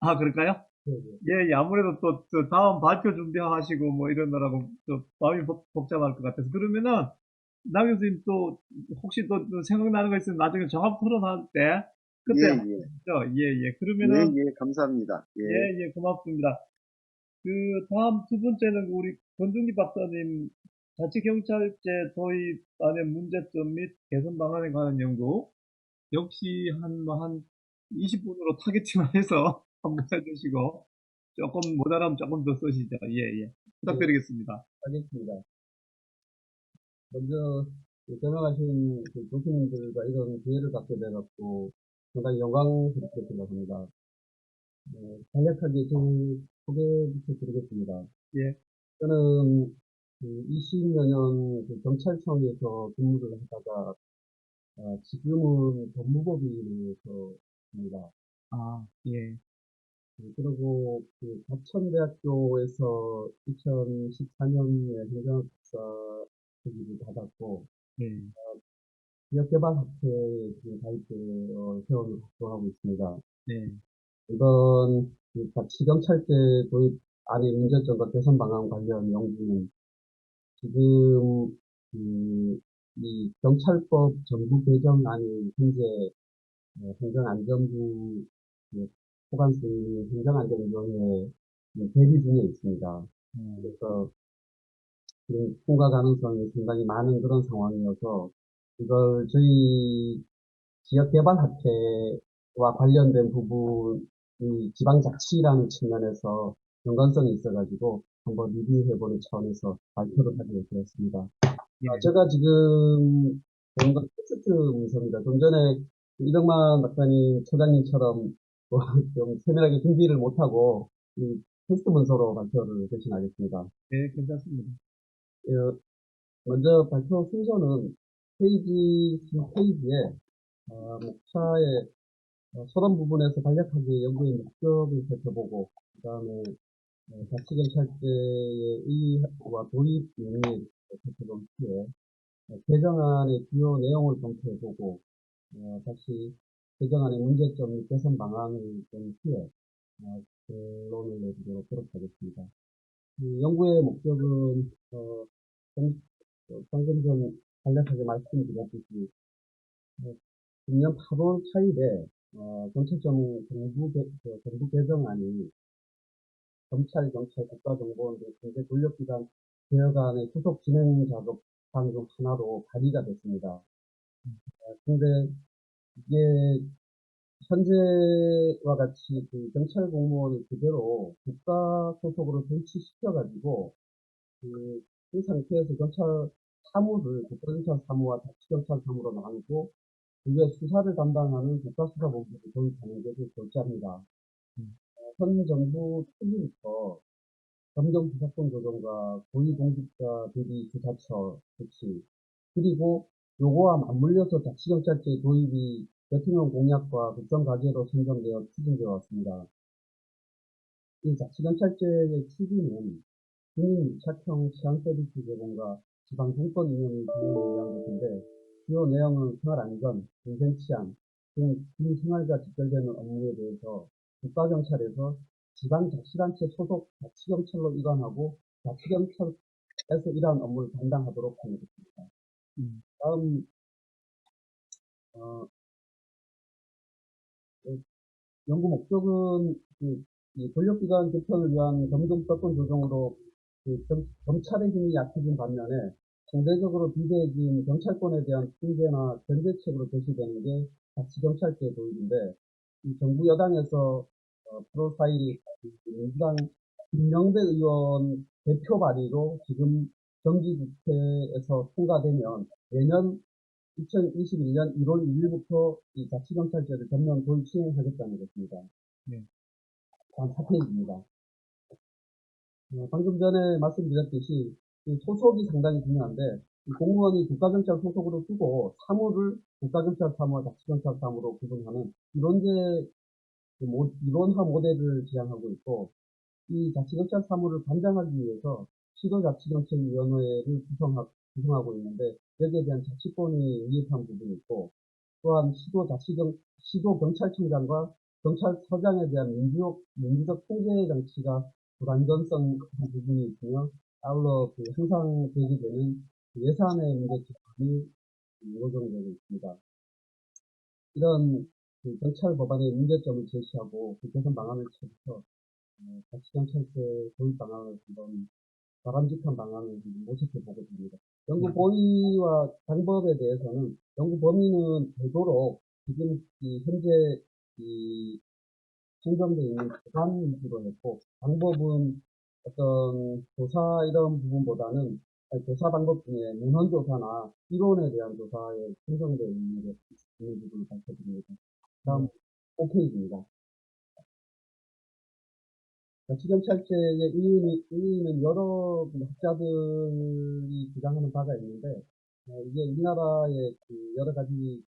아, 그럴까요? 네, 네. 예, 예, 아무래도 또, 저 다음 발표 준비하시고 뭐 이러느라고 또 마음이 복잡할 것 같아서. 그러면은, 남 교수님 또, 혹시 또 생각나는 거 있으면 나중에 종합 토론할 때, 그때 예, 예. 하시죠. 예, 예. 예, 그러면은, 예, 감사합니다. 예, 예. 예, 고맙습니다. 그 다음 두 번째는 우리 권준기 박사님 자치경찰제 도입안의 문제점 및 개선 방안에 관한 연구 역시 한 20분으로 타겟팅을 해서 한번 해주시고 조금 모자라면 조금 더 쓰시죠. 예, 예. 부탁드리겠습니다. 하겠습니다. 먼저 전화하신 교수님들과 이런 기회를 갖게 돼갖고 상당히 영광스럽게 생각합니다. 간략하게 좀 소개부터 드리겠습니다. 예, 저는 20여 년 경찰청에서 근무를 하다가 지금은 법무법인에서 있습니다. 아, 예, 그리고 과천대학교에서 2014년에 행정학사 학위를 받았고 예, 지역개발학회에 지금 가입되어 회원으로 활동하고 있습니다. 네, 이번 자치경찰제 도입 안의 문제점과 개선 방안 관련 연구는 지금 이 경찰법 정부 개정안이 현재 행정안전부 소관수의 행정안전위원회에 대기 중에 있습니다. 그래서 지금 통과 가능성이 상당히 많은 그런 상황이어서 이걸 저희 지역개발학회와 관련된 부분이 지방자치라는 측면에서 연관성이 있어가지고 한번 리뷰해보는 차원에서 발표를 하게 되었습니다. 예, 제가 지금 보는 건 테스트 문서입니다. 좀 전에 이덕만 박사님, 처장님처럼 좀 세밀하게 준비를 못하고 이 테스트 문서로 발표를 대신하겠습니다. 예, 괜찮습니다. 먼저 발표 순서는 페이지 10페이지에 목차의 서론 부분에서 간략하게 연구의 목적을 살펴보고 그 다음에 자치경찰제의 의의와 도입 용의를 살펴본 후에 개정안의 주요 내용을 검토해보고 다시 개정안의 문제점 및 개선 방안을 본 후에 결론을 내리도록 하겠습니다. 이 연구의 목적은 방금 전 간략하게 말씀드렸듯이 금년 8월 4일에 경찰청 정부 개정안이 검찰, 경찰, 국가정보원 등 경제 권력기관 개혁안의 후속 진행 작업 사항 중 하나로 발의가 됐습니다. 근데 이게 현재와 같이 경찰 공무원을 그대로 국가 소속으로 정치시켜가지고 이 상태에서 경찰 사무를 국가경찰 사무와 자치경찰 사무로 나누고 그게 수사를 담당하는 국가수사본부를 도입하는 것을 결제합니다. 현 정부 초기부터 검경수사권 조정과 고위공직자 비리 수사처 조치 그리고 요거와 맞물려서 자치경찰제 도입이 대통령 공약과 국정과제로 선정되어 추진되어 왔습니다. 이 자치경찰제의 취지는 국민 밀착형 치안 서비스 제공과 지방 정권 운영을 기능을 위한 것인데 주요 내용은 생활안전, 공생치안 등 군생활과 직결되는 업무에 대해서 국가경찰에서 지방자치단체 소속 자치경찰로 이관하고 자치경찰에서 이러한 업무를 담당하도록 하는 것입니다. 다음 연구 목적은 이 권력기관 개편을 위한 검경수사권 조정으로 검찰의 힘이 약해진 반면에 상대적으로 비대해진 경찰권에 대한 통제나 견제책으로 제시되는 게 자치경찰제 도입인데 이 정부 여당에서 8월 4일 민주당 김명배 의원 대표 발의로 지금 경기국회에서 통과되면 내년 2021년 1월 1일부터 이 자치경찰제를 전면 도입 시행하겠다는 것입니다. 네. 다음 4페이지입니다. 방금 전에 말씀드렸듯이 이 소속이 상당히 중요한데 이 공무원이 국가경찰 소속으로 두고 사무를 국가경찰 사무와 자치경찰 사무로 구분하는 이론화 모델을 지향하고 있고 이 자치경찰 사무를 관장하기 위해서 시도자치경찰위원회를 구성하고 있는데 여기에 대한 자치권이 위협한 부분이 있고 또한 시도경찰청장과 경찰서장에 대한 민주적 통제 장치가 불안전성 부분이 있으며 아울러 항상 제기되는 예산의 문제 지점이 요정되고 있습니다. 이런 경찰 법안의 문제점을 제시하고 개선 방안을 찾아서 자치경찰제 도입 방안을 한번 바람직한 방안을 모색해 보게 됩니다. 연구 범위와 방법에 대해서는 연구 범위는 되도록 지금 현재 선정되어 있는 기관 위주로 했고 방법은 어떤 조사 이런 부분보다는 조사 방법 중에 문헌조사나 이론에 대한 조사에 선정되어 있는 부분을 밝혀드립니다. 다음 5페이지입니다. 자치경찰제의 의의는 여러 학자들이 주장하는 바가 있는데, 이게 우리나라의 여러 가지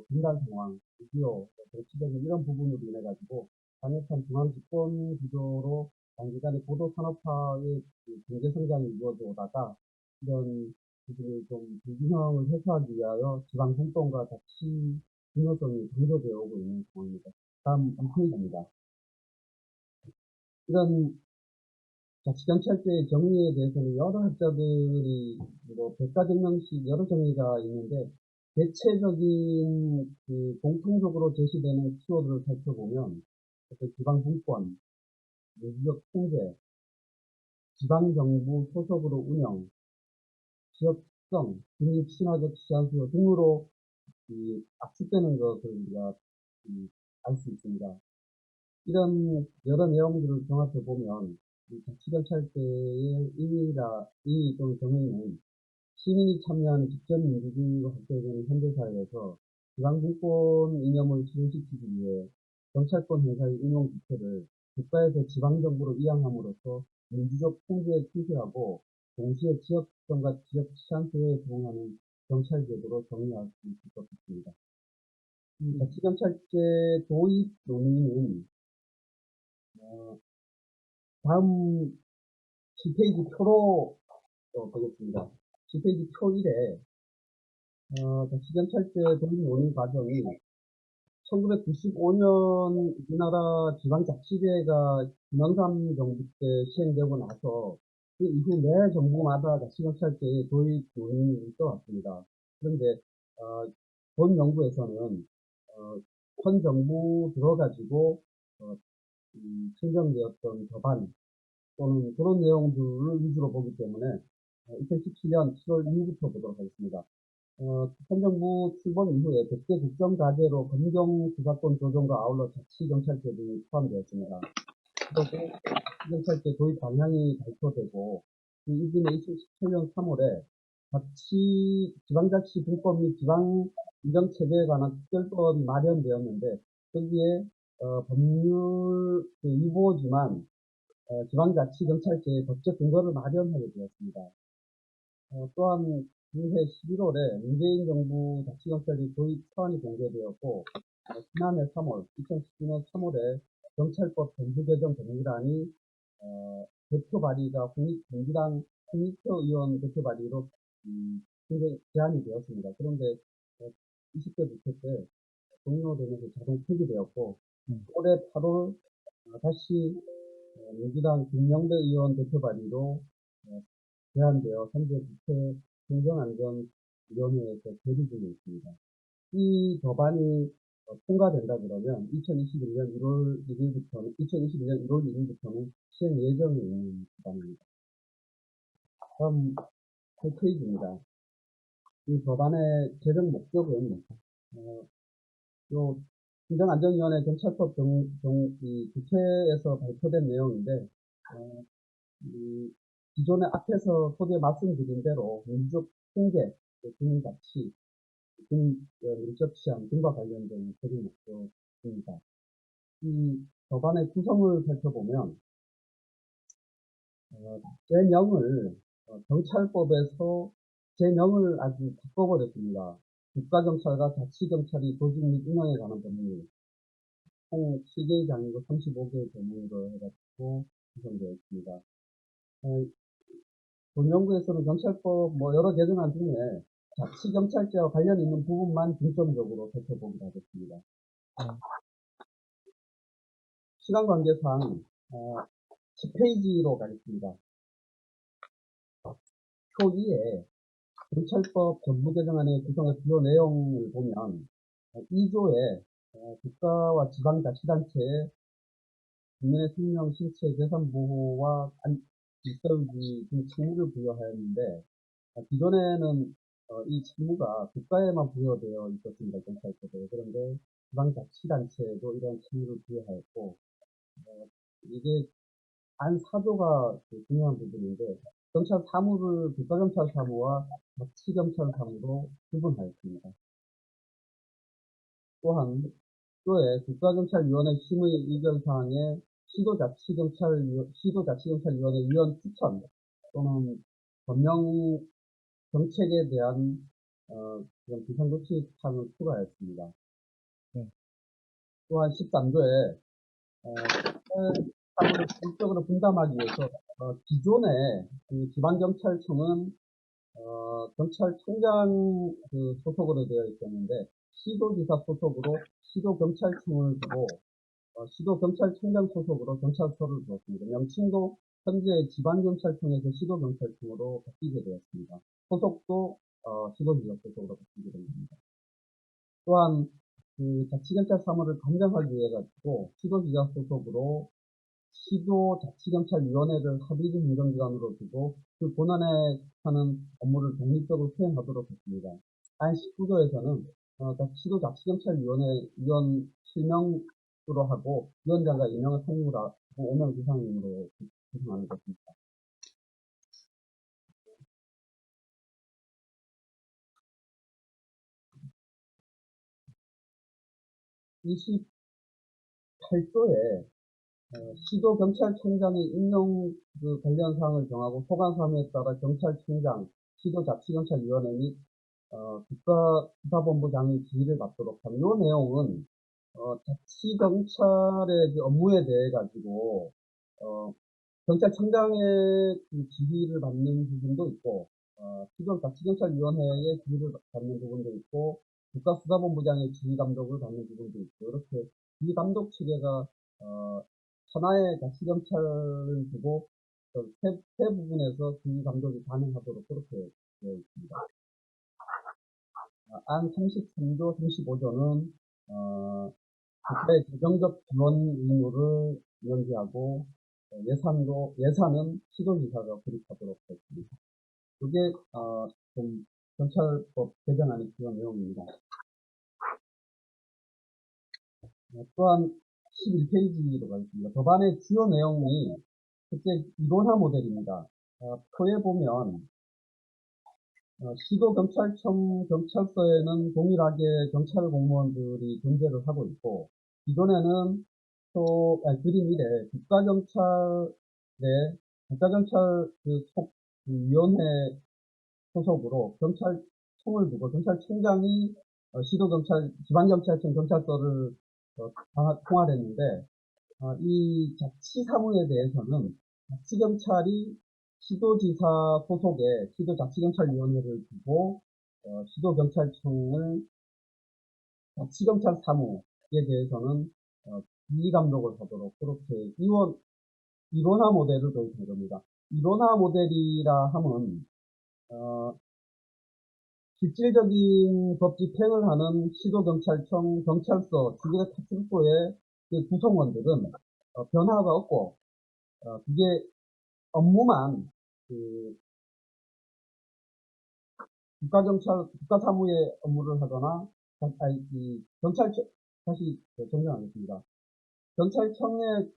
분단 상황, 6.25, 정치적인 이런 부분으로 인해가지고 강력한 중앙집권 구조로 단기간에 고도 산업화의 경제 성장이 이루어져 오다가 이런 부분을 좀 불균형을 해소하기 위하여 지방 분권과 자치 중요성이 강조되어 오고 있는 상황입니다. 다음 2페이지입니다. 이런 자치경찰제의 정의에 대해서는 여러 학자들이 뭐 100가지 여러 정의가 있는데 대체적인 공통적으로 제시되는 키워드를 살펴보면 지방 분권, 민주적 통제, 지방정부 소속으로 운영, 지역 특성, 국립 신화적 시장 수요 등으로 압축되는 것을 우리가 알 수 있습니다. 이런 여러 내용들을 종합해 보면 자치경찰제의 의의 또는 정의는 시민이 참여하는 직접 민주주의가 확대되는 현대사회에서 지방분권 이념을 실현시키기 위해 경찰권 행사의 운용 주체를 국가에서 지방정부로 이양함으로써 민주적 통제에 충실하고 동시에 지역 특성과 지역 치안수요에 부응하는 경찰제도로 정의할 수 있을 것 같습니다. 자치경찰제 도입 논의는 다음 7페이지 표로 보겠습니다. 7페이지 표 1에 자치경찰제 도입 논의 과정이 1995년 우리나라 지방자치제가 김영삼 정부 때 시행되고 나서 그 이후 매 정부마다 자치경찰제의 도입 논의는 있어왔습니다. 그런데 본 연구에서는 현 정부 들어가지고 선정되었던 법안 또는 그런 내용들을 위주로 보기 때문에 2017년 7월 이후부터 보도록 하겠습니다. 현 정부 출범 이후에 100대 국정과제로 검경 수사권 조정과 아울러 자치경찰제 등이 포함되었습니다. 그리고 자치경찰제 도입 방향이 발표되고 이듬해 2017년 3월에 지방자치 분법 및 지방행정체계에 관한 특별법이 마련되었는데 거기에 법률 위보지만 지방자치경찰제의 법적 근거를 마련하게 되었습니다. 또한 지난해 11월에 문재인 정부 자치경찰제 도입 사안이 공개되었고 지난해 3월, 2019년 3월에 경찰법 전부 개정 법률안이 대표 발의가 민주당 홍익표 의원 대표 발의로 제안이 되었습니다. 그런데 20대 국회 때 종료되면서 자동 폐기되었고 올해 8월 다시 민주당 김영배 의원 대표 발의로 제안되어 현재 국회 행정안전위원회에서 계류 중에 있습니다. 이 법안이 통과된다 그러면 2021년 1월 1일부터는 시행 예정에 있는 법안입니다. 다음 8페이지입니다. 이 법안의 제정 목적은 행정안전위원회 경찰법 국회에서 발표된 내용인데 기존에 앞에서 소개 말씀드린 대로 민족 통계, 국민 가치, 민족 취향 등과 관련된 적용 목적입니다. 이 법안의 구성을 살펴보면 제명을 경찰법에서 제명을 아주 바꿔버렸습니다. 국가경찰과 자치경찰이 조직 및 운영에 관한 법률 총 7개의 장이고 35개의 조문으로 해가지고 구성되어 있습니다. 본연구에서는 경찰법 여러 개정안 중에 자치경찰제와 관련 있는 부분만 중점적으로 살펴보기로 하겠습니다. 시간 관계상 10페이지로 가겠습니다. 표 2에 경찰법 전부 개정안의 구성의 주요 내용을 보면 2조에 국가와 지방자치단체에 국민의 생명, 신체, 재산 보호와 질서유지 등 책무를 부여하였는데 기존에는 이 책무가 국가에만 부여되어 있었습니다. 경찰법에. 그런데 지방자치단체에도 이런 책무를 부여하였고 이게 안 4조가 중요한 부분인데 경찰 사무를 국가경찰 사무와 자치경찰 사무로 구분하였습니다. 또한 또에 국가경찰위원회 심의 의결사항에 시도자치경찰위원회 위원 추천 또는 법령 정책에 대한 그런 비상조치 사항을 추가하였습니다. 또한 13조에 사무를 적극적으로 분담하기 위해서 기존에 지방경찰청은 경찰청장 소속으로 되어 있었는데 시도지사 소속으로 시도경찰청을 두고 시도경찰청장 소속으로 경찰서를 두었습니다. 명칭도 현재 지방경찰청에서 시도경찰청으로 바뀌게 되었습니다. 소속도 시도지사 소속으로 바뀌게 된 겁니다. 또한 자치경찰 사무를 감당하기 위해 가지고 시도지사 소속으로 시도자치경찰위원회를 합의적 행정기관으로 두고 그 본안에 하는 업무를 독립적으로 수행하도록 했습니다. 단 19조에서는 시도자치경찰위원회 위원 실명으로 하고 위원장과 2명을 선임으로 하고 5명 이상으로 구성하는 것입니다. 이 28조에 시도경찰청장의 임용 관련 사항을 정하고 소관 사무에 따라 경찰청장, 시도자치경찰위원회 및 국가수사본부장의 지휘를 받도록 하는 이 내용은 자치경찰의 업무에 대해 가지고 경찰청장의 지휘를 받는 부분도 있고 시도자치경찰위원회의 지휘를 받는 부분도 있고 국가수사본부장의 지휘 감독을 받는 부분도 있고 이렇게 지휘 감독 체계가 하나의 자치경찰을 두고 세 부분에서 지휘 감독이 가능하도록 그렇게 되어 있습니다. 안 33조, 35조는 국가의 재정적 지원 의무를 명기하고 예산은 시도지사가 구립하도록 했습니다. 이게 좀 경찰법 개정안의 주요 내용입니다. 또한 11페이지로 가겠습니다. 법안의 주요 내용이 첫째 이론화 모델입니다. 표에 보면 시도경찰청 경찰서에는 동일하게 경찰 공무원들이 존재를 하고 있고 기존에는 그림 1에 국가경찰 위원회 소속으로 경찰청을 두고 경찰청장이 지방경찰청 경찰서를 통할했는데 이 자치사무에 대해서는 자치경찰이 시도지사 소속의 시도자치경찰위원회를 두고 시도경찰청을 자치경찰 사무에 대해서는 지휘감독을 하도록 그렇게 이론화 모델을 도입한 겁니다. 이론화 모델이라 함은 실질적인 법 집행을 하는 시도경찰청, 경찰서, 주변의 파출소의 구성원들은 변화가 없고 그게 업무만 국가사무의 업무를 하거나 다시 정정하겠습니다. 경찰청에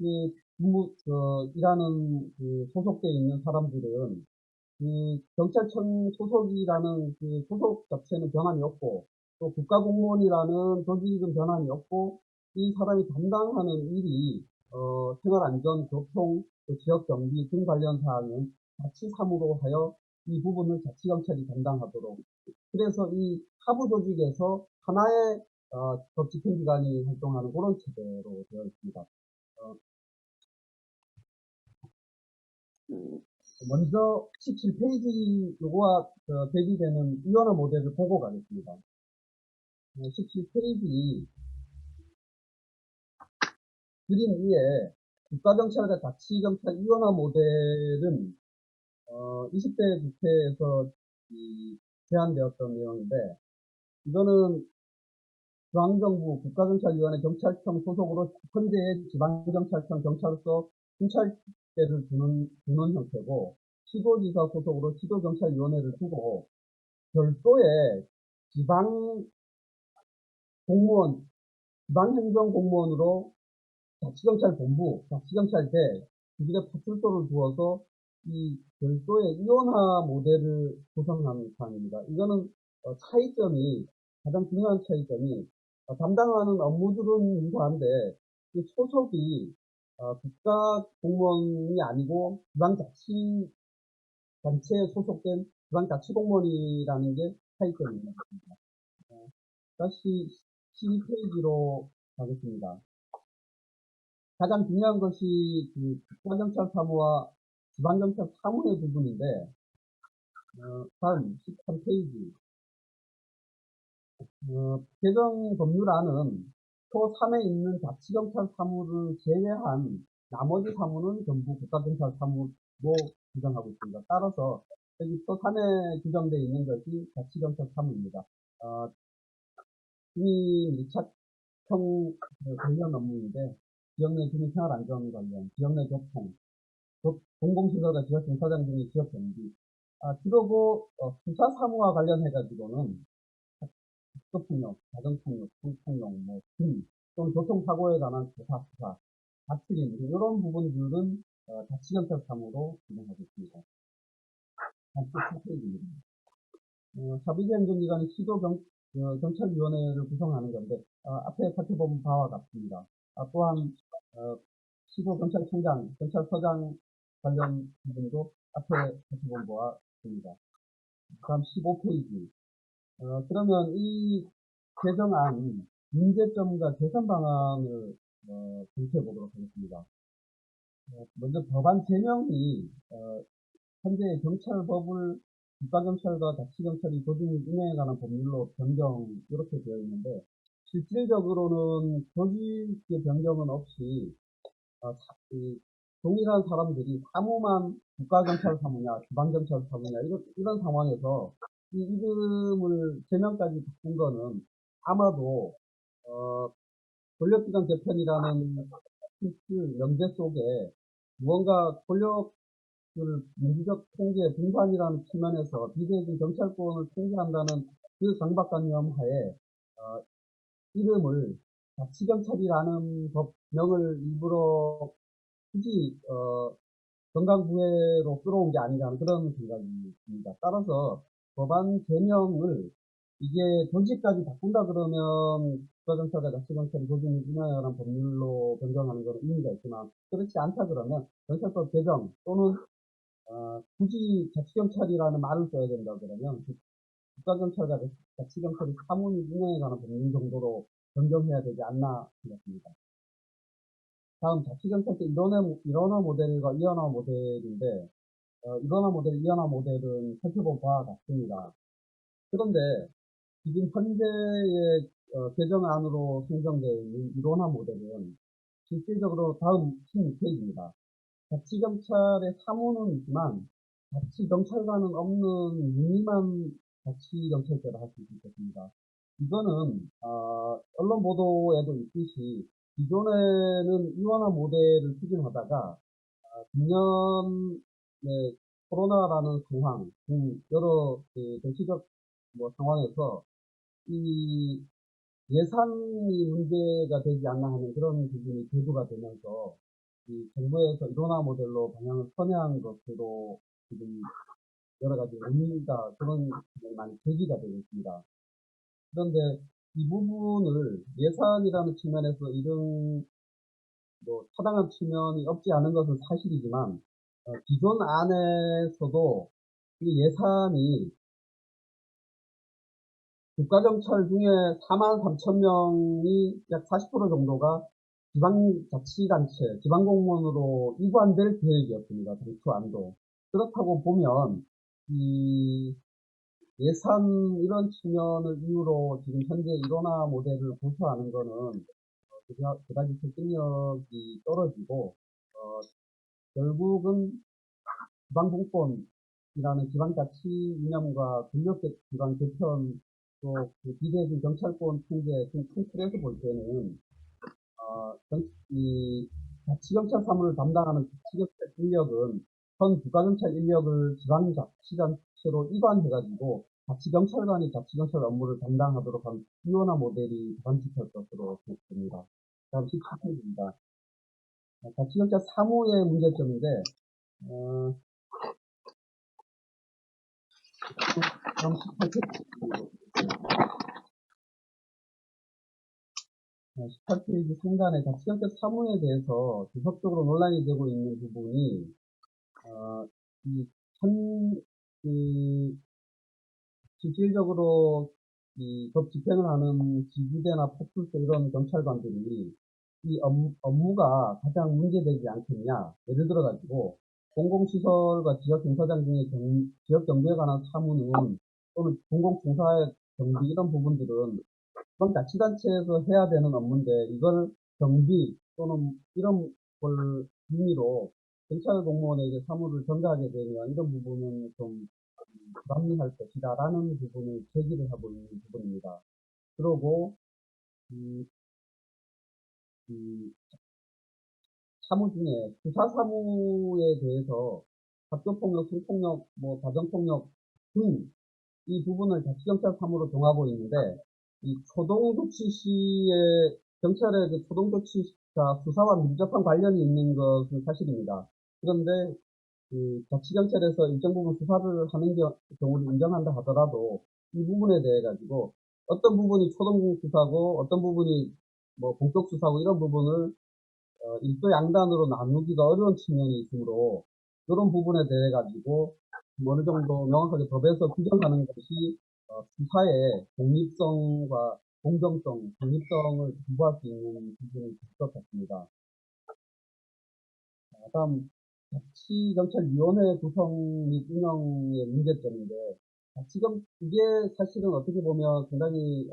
일하는 소속돼 있는 사람들은 경찰청 소속이라는 소속 자체는 변함이 없고, 또 국가공무원이라는 조직은 변함이 없고, 이 사람이 담당하는 일이, 생활안전, 교통, 또 지역경비 등 관련 사항은 자치사무로 하여 이 부분을 자치경찰이 담당하도록, 그래서 이 하부 조직에서 하나의 법 집행기관이 활동하는 그런 체제로 되어 있습니다. 먼저 17페이지 요거와 대비되는 위원회 모델을 보고 가겠습니다. 17페이지 그림 위에 국가경찰과 자치경찰 위원회 모델은 20대 국회에서 제안되었던 내용인데, 이거는 중앙정부 국가경찰위원회 경찰청 소속으로 현재의 지방경찰청 경찰서 순찰대를 두는 형태고, 시도지사 소속으로 시도경찰위원회를 두고 별도의 지방공무원, 지방행정공무원으로 자치경찰본부, 자치경찰대, 그들의 파출소를 두어서 이 별도의 이원화 모델을 구성하는 사항입니다. 이거는 차이점이, 가장 중요한 차이점이, 담당하는 업무들은 유사한데 이 소속이 국가공무원이 아니고 지방자치단체에 소속된 지방자치공무원이라는 게 차이점입니다. 다시 12페이지로 가겠습니다. 가장 중요한 것이 국가경찰 사무와 지방경찰 사무의 부분인데, 다음 13페이지. 개정 법률안은 초 3에 있는 자치경찰 사무를 제외한 나머지 사무는 전부 국가경찰 사무로 규정하고 있습니다. 따라서 여기 초 3에 규정되어 있는 것이 자치경찰 사무입니다. 주민 밀착형 관련 업무인데, 지역 내 주민 생활 안전 관련, 지역 내 교통, 공공시설과 지역공사장 등의 지역 경비, 주로 수사 사무와 관련해가지고는 학교폭력, 가정폭력, 성폭력, 등, 또는 교통사고에 관한 조사, 수사, 자치림, 이런 부분들은 자치경찰 사무로 진행하고 있습니다. 37페이지입니다. 사비제 행정기관이 경찰위원회를 구성하는 건데, 앞에 살펴본 바와 같습니다. 또한 시도경찰청장, 경찰서장 관련 부분도 앞에 살펴본 바와 같습니다. 다음 15페이지. 그러면 이 개정안 문제점과 개선 방안을 검토해 보도록 하겠습니다. 먼저 법안 제명이 현재 경찰법을 국가경찰과 자치경찰이 조직 운영에 관한 법률로 변경, 이렇게 되어 있는데, 실질적으로는 조직의 변경은 없이 동일한 사람들이 사무만 국가경찰 사무냐 지방경찰 사무냐 이런 상황에서 이 이름을 제명까지 바꾼 거는 아마도 권력기관 개편이라는 명제 속에 무언가 권력을 민주적 통제, 분산이라는 측면에서 비대해진 경찰권을 통제한다는 그 강박관념 하에 이름을 자치경찰이라는 법명을 일부러 굳이 건강부회로 끌어온 게 아닌가 하는 그런 생각이 듭니다. 따라서 법안 제명을 이게 조직까지 바꾼다 그러면 국가경찰과 자치경찰이 조직 운영에 관한 법률로 변경하는 것은 의미가 있지만, 그렇지 않다 그러면 경찰법 개정 또는 굳이 자치경찰이라는 말을 써야 된다 그러면 국가경찰과 자치경찰이 사무 운영에 관한 법률 정도로 변경해야 되지 않나 생각합니다. 다음 자치경찰대 일원화 모델과 이원화 모델인데, 일원화 모델, 이원화 모델은 살펴본 바와 같습니다. 그런데 지금 현재의 개정안으로 선정되어 있는 일원화 모델은 실질적으로 다음 16페이지입니다. 자치경찰의 사무는 있지만 자치경찰과는 없는 유니만 자치경찰대로 할 수 있겠습니다. 이거는 언론 보도에도 있듯이 기존에는 이원화 모델을 추진하다가 작년에 코로나라는 상황 등 여러 정치적 상황에서 이 예산이 문제가 되지 않나 하는 그런 부분이 대두가 되면서 이 정부에서 일원화 모델로 방향을 선회한 것으로 지금 여러 가지 의미가 그런 부분이 많이 제기가 되고 있습니다. 그런데 이 부분을 예산이라는 측면에서 이런 뭐 타당한 측면이 없지 않은 것은 사실이지만 기존 안에서도 이 예산이 국가경찰 중에 43,000명이 약 40% 정도가 지방자치단체, 지방공무원으로 이관될 계획이었습니다. 당초 안도. 그렇다고 보면 이 예산 이런 측면을 이유로 지금 현재 일원화 모델을 고수하는 거는 그다지 설득력이 떨어지고 결국은 지방공권이라는 지방자치 이념과 권력기관 개편 또그 비대해진 경찰권 통제 등 총틀에서 볼 때는 이 자치경찰 사무를 담당하는 자치경찰 인력은 현 국가경찰 인력을 지방자치단체로 이관해가지고 자치경찰관이 자치경찰 업무를 담당하도록 한 이원화 모델이 바람직할 것으로 생각됩니다. 다음 17페이지입니다. 자치경찰 사무의 문제점인데 다음 18페이지 18페이지 상단에 자치경찰 사무에 대해서 지속적으로 논란이 되고 있는 부분이 이 실질적으로 이 법 집행을 하는 지구대나 파출소 이런 경찰관들이 이 업무가 가장 문제되지 않겠냐. 예를 들어 가지고 공공시설과 지역경사장 등의 지역경비에 관한 사무는 또는 공공공사의 경비 이런 부분들은 지방자치단체에서 해야 되는 업무인데 이걸 경비 또는 이런 걸 의미로 경찰 공무원에게 사무를 전가하게 되면 이런 부분은 좀 불합리할 것이다라는 부분을 제기를 하고 있는 부분입니다. 그리고 이 사무 중에 수사 사무에 대해서 학교폭력, 성폭력, 뭐 가정폭력 등 이 부분을 자치경찰 사무로 정하고 있는데 이 초동조치 시에 경찰의 그 초동조치가 수사와 밀접한 관련이 있는 것은 사실입니다. 그런데 그 자치경찰에서 일정 부분 수사를 하는 경우를 인정한다 하더라도 이 부분에 대해 가지고 어떤 부분이 초동 수사고 어떤 부분이 뭐 본격 수사고 이런 부분을 일도 양단으로 나누기가 어려운 측면이 있으므로 이런 부분에 대해 가지고 어느 정도 명확하게 법에서 규정하는 것이 수사의 독립성과 공정성, 독립성을 기부할 수 있는 부분이 될 것 같습니다. 다음 자치경찰위원회 구성 및 운영의 문제점인데 이게 사실은 어떻게 보면 상당히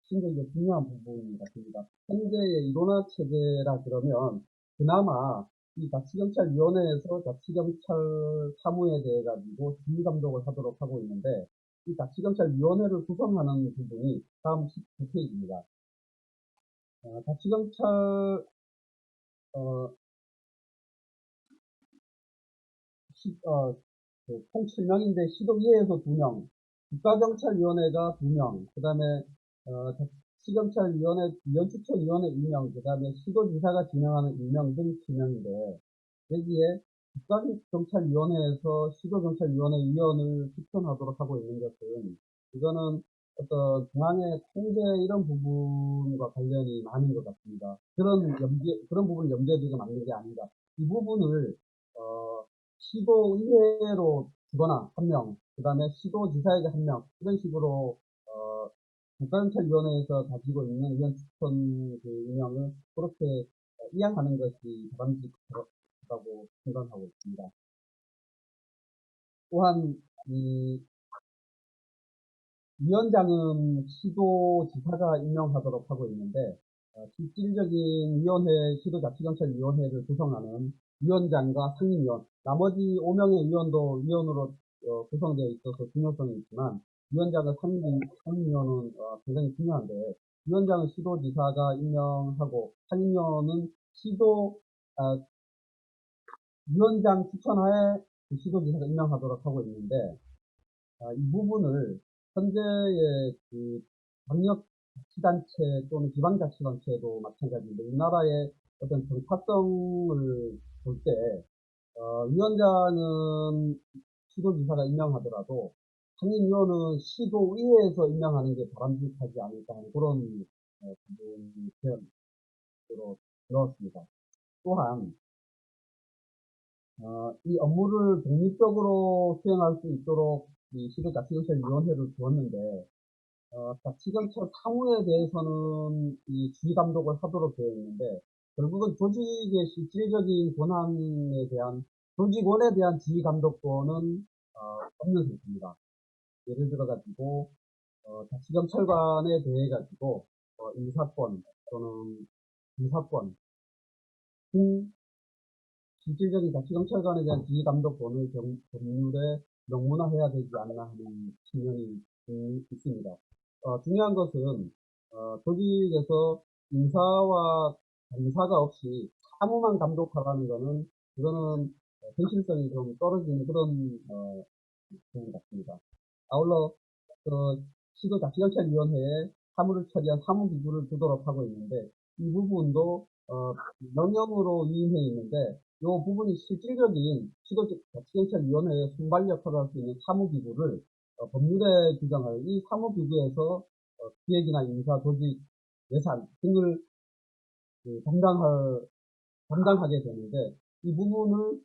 심적으로 중요한 부분 같습니다. 현재의 일원화 체제라 그러면 그나마 이 자치경찰위원회에서 자치경찰 사무에 대해 가지고 지휘감독을 하도록 하고 있는데 이 자치경찰위원회를 구성하는 부분이 다음 19페이지입니다. 자치경찰 총 7명인데 시도위에서 2명, 국가경찰위원회가 2명, 그 다음에 시경찰위원회 위원추천위원회 2명, 그 다음에 시도지사가 지명하는 2명 등 7명인데 여기에 국가경찰위원회에서 시도경찰위원회 위원을 추천하도록 하고 있는 것은 이거는 어떤 중앙의 통제 이런 부분과 관련이 많은 것 같습니다. 그런 부분을 염두에 두고 만든 게 아닌가. 이 부분을 시도의회로 주거나 1명, 그 다음에 시도지사에게 1명, 이런 식으로, 국가경찰위원회에서 가지고 있는 위원 추천 그 운영을 그렇게 이양하는 것이 바람직하다고 판단하고 있습니다. 또한, 이, 위원장은 시도지사가 임명하도록 하고 있는데, 실질적인 위원회, 시도자치경찰위원회를 구성하는 위원장과 상임위원, 나머지 5명의 위원도 위원으로 구성되어 있어서 중요성이 있지만 위원장과 상임위원은 굉장히 중요한데 위원장은 시도지사가 임명하고 상임위원은 위원장 추천하에 시도지사가 임명하도록 하고 있는데 이 부분을 현재의 그 자치단체 또는 지방자치단체도 마찬가지인데 우리나라의 어떤 정파성을 볼 때 위원장은 시도지사가 임명하더라도 상임위원은 시도의회에서 임명하는 게 바람직하지 않을까 하는 그런 부분이 제안으로 넣었습니다. 또한 이 업무를 독립적으로 수행할 수 있도록 이 시도자치경찰위원회를 두었는데 자치경찰 사무에 대해서는 이 지휘감독을 하도록 되어 있는데 결국은 조직의 실질적인 권한에 대한 조직원에 대한 지휘감독권은 없는 상태입니다. 예를 들어 가지고 자치경찰관에 대해 가지고 인사권 또는 인사권 등 실질적인 자치경찰관에 대한 지휘감독권을 법률에 명문화해야 되지 않나 하는 측면이 있습니다. 중요한 것은 조직에서 인사와 감사가 없이 사무만 감독하라는 것은 그거는 현실성이 좀 떨어지는 그런 부분 같습니다. 아울러 시도자치경찰위원회에 사무를 처리한 사무기구를 두도록 하고 있는데 이 부분도 명령으로 위임해 있는데 이 부분이 실질적인 시도자치경찰위원회의 순발 역할을 할 수 있는 사무기구를 법률에 규정할 이 사무기구에서 기획이나 인사, 조직, 예산 등을 담당하게 되는데 이 부분을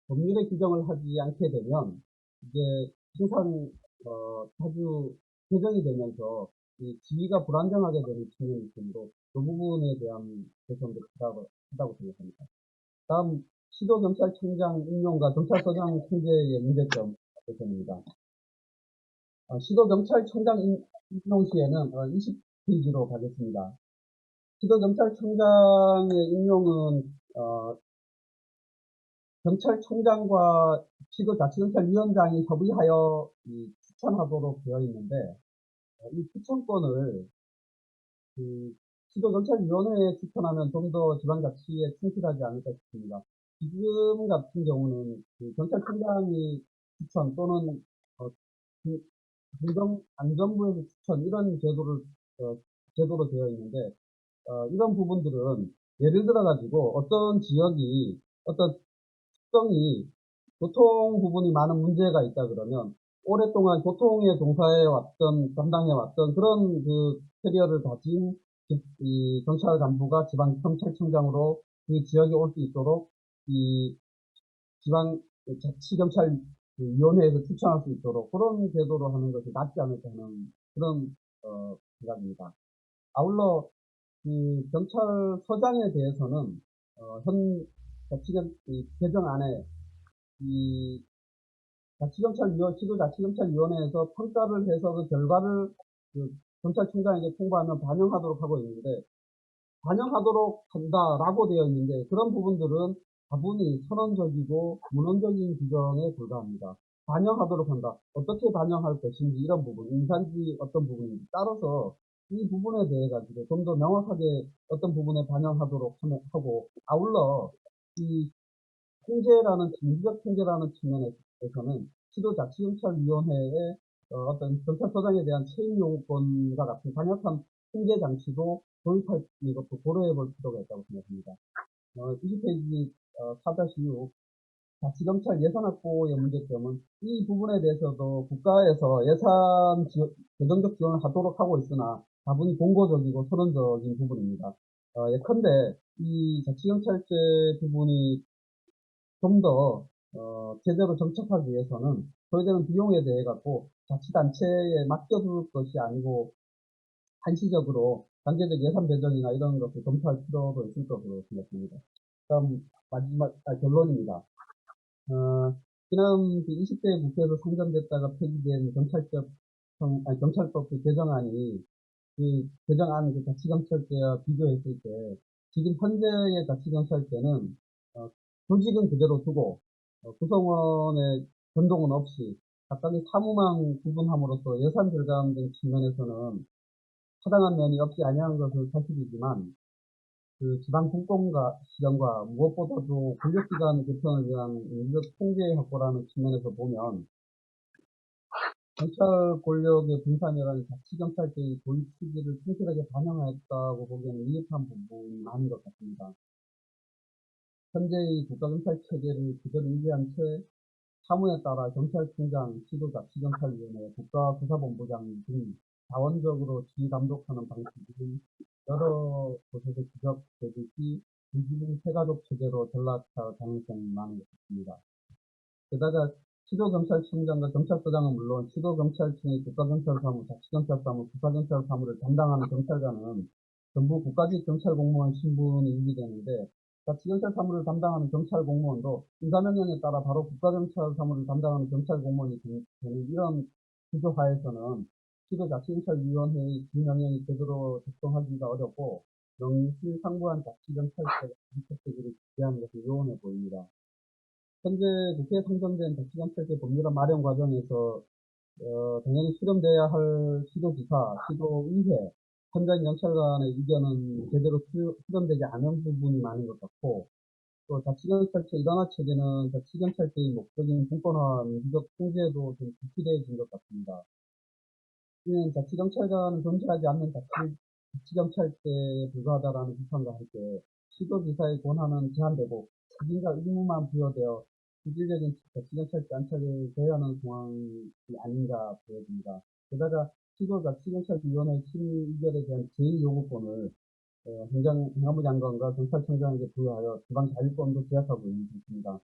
법률에 규정을 하지 않게 되면 이제 항상 자주 개정이 되면서 이 지위가 불안정하게 되는 측면이 있으므로 그 부분에 대한 개선도 필요하다고 생각합니다. 다음 시도경찰청장 임용과 경찰서장 통제의 문제점 개선입니다. 시도경찰청장 임용 시에는 20페이지로 가겠습니다. 시도경찰청장의 임용은 경찰청장과 시도자치경찰위원장이 협의하여 추천하도록 되어 있는데 이 추천권을 시도경찰위원회에 추천하면 좀 더 지방자치에 충실하지 않을까 싶습니다. 지금 같은 경우는 경찰청장이 추천 또는 안전부에서 추천 이런 제도로 되어 있는데 이런 부분들은 예를 들어 가지고 어떤 지역이 어떤 특성이 교통 부분이 많은 문제가 있다 그러면 오랫동안 교통에 종사해 왔던 담당해 왔던 그런 캐리어를 가진 이 경찰 간부가 지방 경찰청장으로 그 지역에 올 수 있도록 이 지방 자치경찰위원회에서 추천할 수 있도록 그런 제도로 하는 것이 낫지 않을까 하는 그런 생각입니다. 아울러 경찰서장에 대해서는 현 개정안에 이 시도자치경찰위원회에서 평가를 해서 그 결과를 경찰청장에게 통보하면 반영하도록 하고 있는데 반영하도록 한다라고 되어 있는데 그런 부분들은 다분히 선언적이고 문헌적인 규정에 불과합니다. 반영하도록 한다. 어떻게 반영할 것인지 이런 부분, 인산지 어떤 부분인지 따라서 이 부분에 대해 가지고 좀 더 명확하게 어떤 부분에 반영하도록 하고 아울러 이 통제라는 정기적 통제라는 측면에서는 시도자치경찰위원회의 어떤 경찰서장에 대한 채용 요건과 같은 강력한 통제 장치도 도입할 것도 고려해 볼 필요가 있다고 생각합니다. 20페이지 4-6 자치경찰 예산 확보의 문제점은 이 부분에 대해서도 국가에서 예산 재정적 지원을 하도록 하고 있으나 다분히 공고적이고 선언적인 부분입니다. 예컨대 이 자치경찰제 부분이 좀 더 제대로 정착하기 위해서는 소요되는 비용에 대해 갖고 자치단체에 맡겨둘 것이 아니고 한시적으로 단계적 예산 배정이나 이런 것을 검토할 필요도 있을 것으로 생각합니다. 다음 마지막 결론입니다. 지난 20대 국회에서 상정됐다가 폐기된 경찰법 개정안이 개정안 자치경찰제와 비교했을 때 지금 현재의 자치경찰제는 조직은 그대로 두고 구성원의 변동은 없이 각각의 사무만 구분함으로써 예산 절감 등 측면에서는 타당한 면이 없지 아니한 것은 사실이지만 지방 분권과 실현과 무엇보다도 권력기관 개편을 위한 인적 통제 확보라는 측면에서 보면 경찰 권력의 분산이라는 자치경찰제의 도입 시기를 충실하게 반영했다고 보기에는 미흡한 부분이 많은 것 같습니다. 현재의 국가경찰 체계를 그대로 유지한 채 사무에 따라 경찰청장, 시도자치경찰위원회, 국가수사본부장 등 자원적으로 지휘감독하는 방식이 여러 곳에서 지적되듯이 비기능 세가족 체제로 전락할 가능성이 많은 것 같습니다. 게다가 시도경찰청장과 경찰서장은 물론 시도경찰청의 국가경찰사무, 자치경찰사무, 수사경찰사무를 담당하는 경찰관은 전부 국가직 경찰공무원 신분이 유지되는데 자치경찰 사무를 담당하는 경찰 공무원도 인사명령에 따라 바로 국가경찰 사무를 담당하는 경찰 공무원이 되는 이런 구조화에서는 시도자치경찰위원회의 지명령이 제대로 작동하기가 어렵고 명실상부한 자치경찰제 정책제를 기대하는 것이 요원해 보입니다. 현재 국회에 상정된 자치경찰제 법률안 마련 과정에서 당연히 수렴돼야 할 시도지사, 시도의회, 현장 경찰관의 의견은 제대로 수렴되지 않은 부분이 많은 것 같고, 또 자치경찰제 일원화 체계는 자치경찰제의 목적인 공권화와 민주적 통제에도 좀 불필요해진 것 같습니다. 이는 자치경찰관은 존재하지 않는 자치경찰제에 불과하다라는 비판과 함께 시도지사의 권한은 제한되고 책임과 의무만 부여되어 실질적인 자치경찰제 안착을 제외하는 상황이 아닌가 보여집니다. 게다가 시도자치경찰위원회 심의 의결에 대한 제2요구권을 행안부 장관과 경찰청장에게 부여하여 지방 자율권도 제약하고 있는 상태입니다.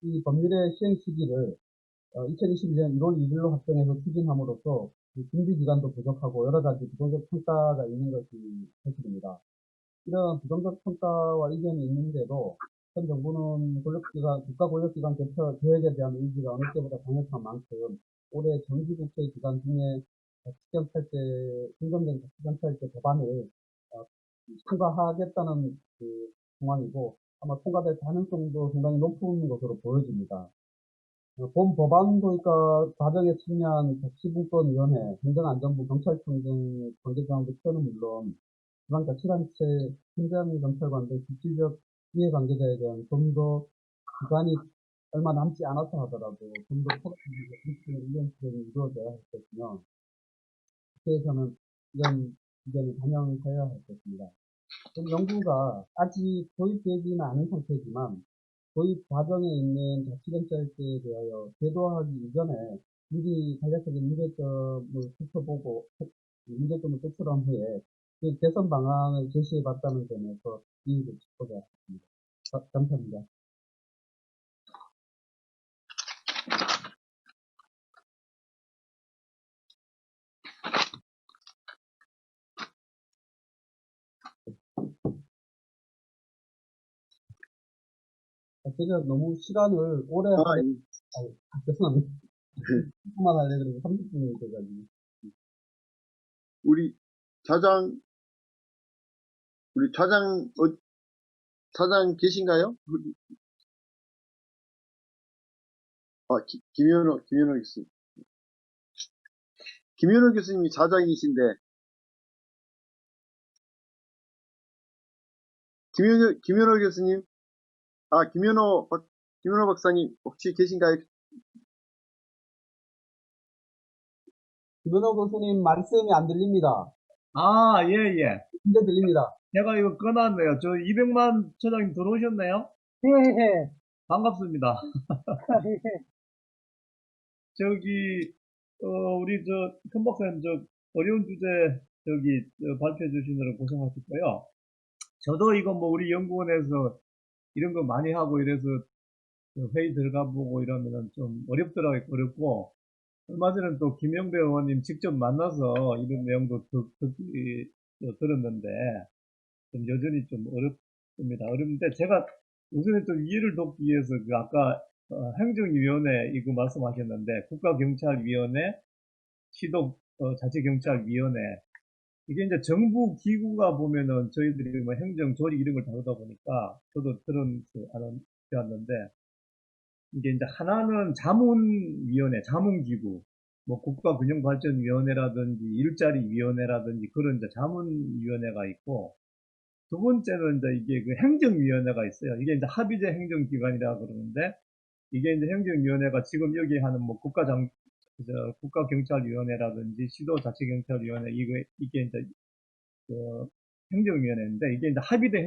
이 법률의 시행 시기를 2021년 1월 2일로 확정해서 추진함으로써 준비 기간도 부족하고 여러 가지 부정적 평가가 있는 것이 사실입니다. 이런 부정적 평가와 의견이 있는데도 현 정부는 국가 권력기관 개혁 계획에 대한 의지가 어느 때보다 강력한 만큼 올해 정기국회 기간 중에 신정된 자치경찰제 법안을 통과하겠다는 상황이고 아마 통과될 가능성도 상당히 높은 것으로 보여집니다. 본 법안 도입과 과정에 참여한 자치분권위원회, 행정안전부, 경찰청 등 관계기관부처는 물론 지방자치단체, 현장경찰관 등 실질적 이해관계자에 대한 좀 더 기간이 얼마 남지 않았다 하더라도 좀 더 폭넓은 의견 수렴이 이루어져야 할 것이며 국회에서는 이런 의견을 반영하여야 할 것입니다. 정부가 아직 도입되지는 않은 상태지만 도입 과정에 있는 자치경찰제에 대하여 제도화하기 이전에 미리 간략하게 문제점을 토출한 후에 그 개선 방안을 제시해 봤다는 점에서 이의를 짚고자 합니다. 감사합니다. 제가 너무 시간을 오래 죄송합니다. 10분만 하려고 그러고 30분이 돼가지고. 우리 차장, 우리 차장 계신가요? 김현호 교수님. 김현호 교수님이 차장이신데, 김현호 교수님, 김현호 박사님, 혹시 계신가요? 김은호 교수님 말씀이 안 들립니다. 예, 예. 이제 들립니다. 제가 이거 끊었네요. 저 200만 처장님 들어오셨네요? 예, 반갑습니다. 예. 저기, 우리 큰 박사님, 어려운 주제, 발표해 주시느라 고생하셨고요. 저도 이거 뭐 우리 연구원에서 이런 거 많이 하고 이래서 회의 들어가 보고 이러면은 좀 어렵고, 얼마 전에 또 김영배 의원님 직접 만나서 이런 내용도 들었는데, 좀 여전히 좀 어렵습니다. 어렵는데 제가 우선은 좀 이해를 돕기 위해서 아까 행정위원회 이거 말씀하셨는데 국가경찰위원회, 시도 자치경찰위원회 이게 이제 정부 기구가 보면은 저희들이 뭐 행정 조직 이런 걸 다루다 보니까 저도 들은 아는 배웠는데 이게 이제 하나는 자문위원회, 자문기구, 뭐 국가균형발전위원회라든지 일자리위원회라든지 그런 이제 자문위원회가 있고 두 번째는 이제 이게 그 행정위원회가 있어요. 이게 이제 합의제 행정기관이라 그러는데 이게 이제 행정위원회가 지금 여기 하는 뭐 그래서 국가경찰위원회라든지 시도자치경찰위원회 이게 이제 그 행정위원회인데 이게 이제 합의제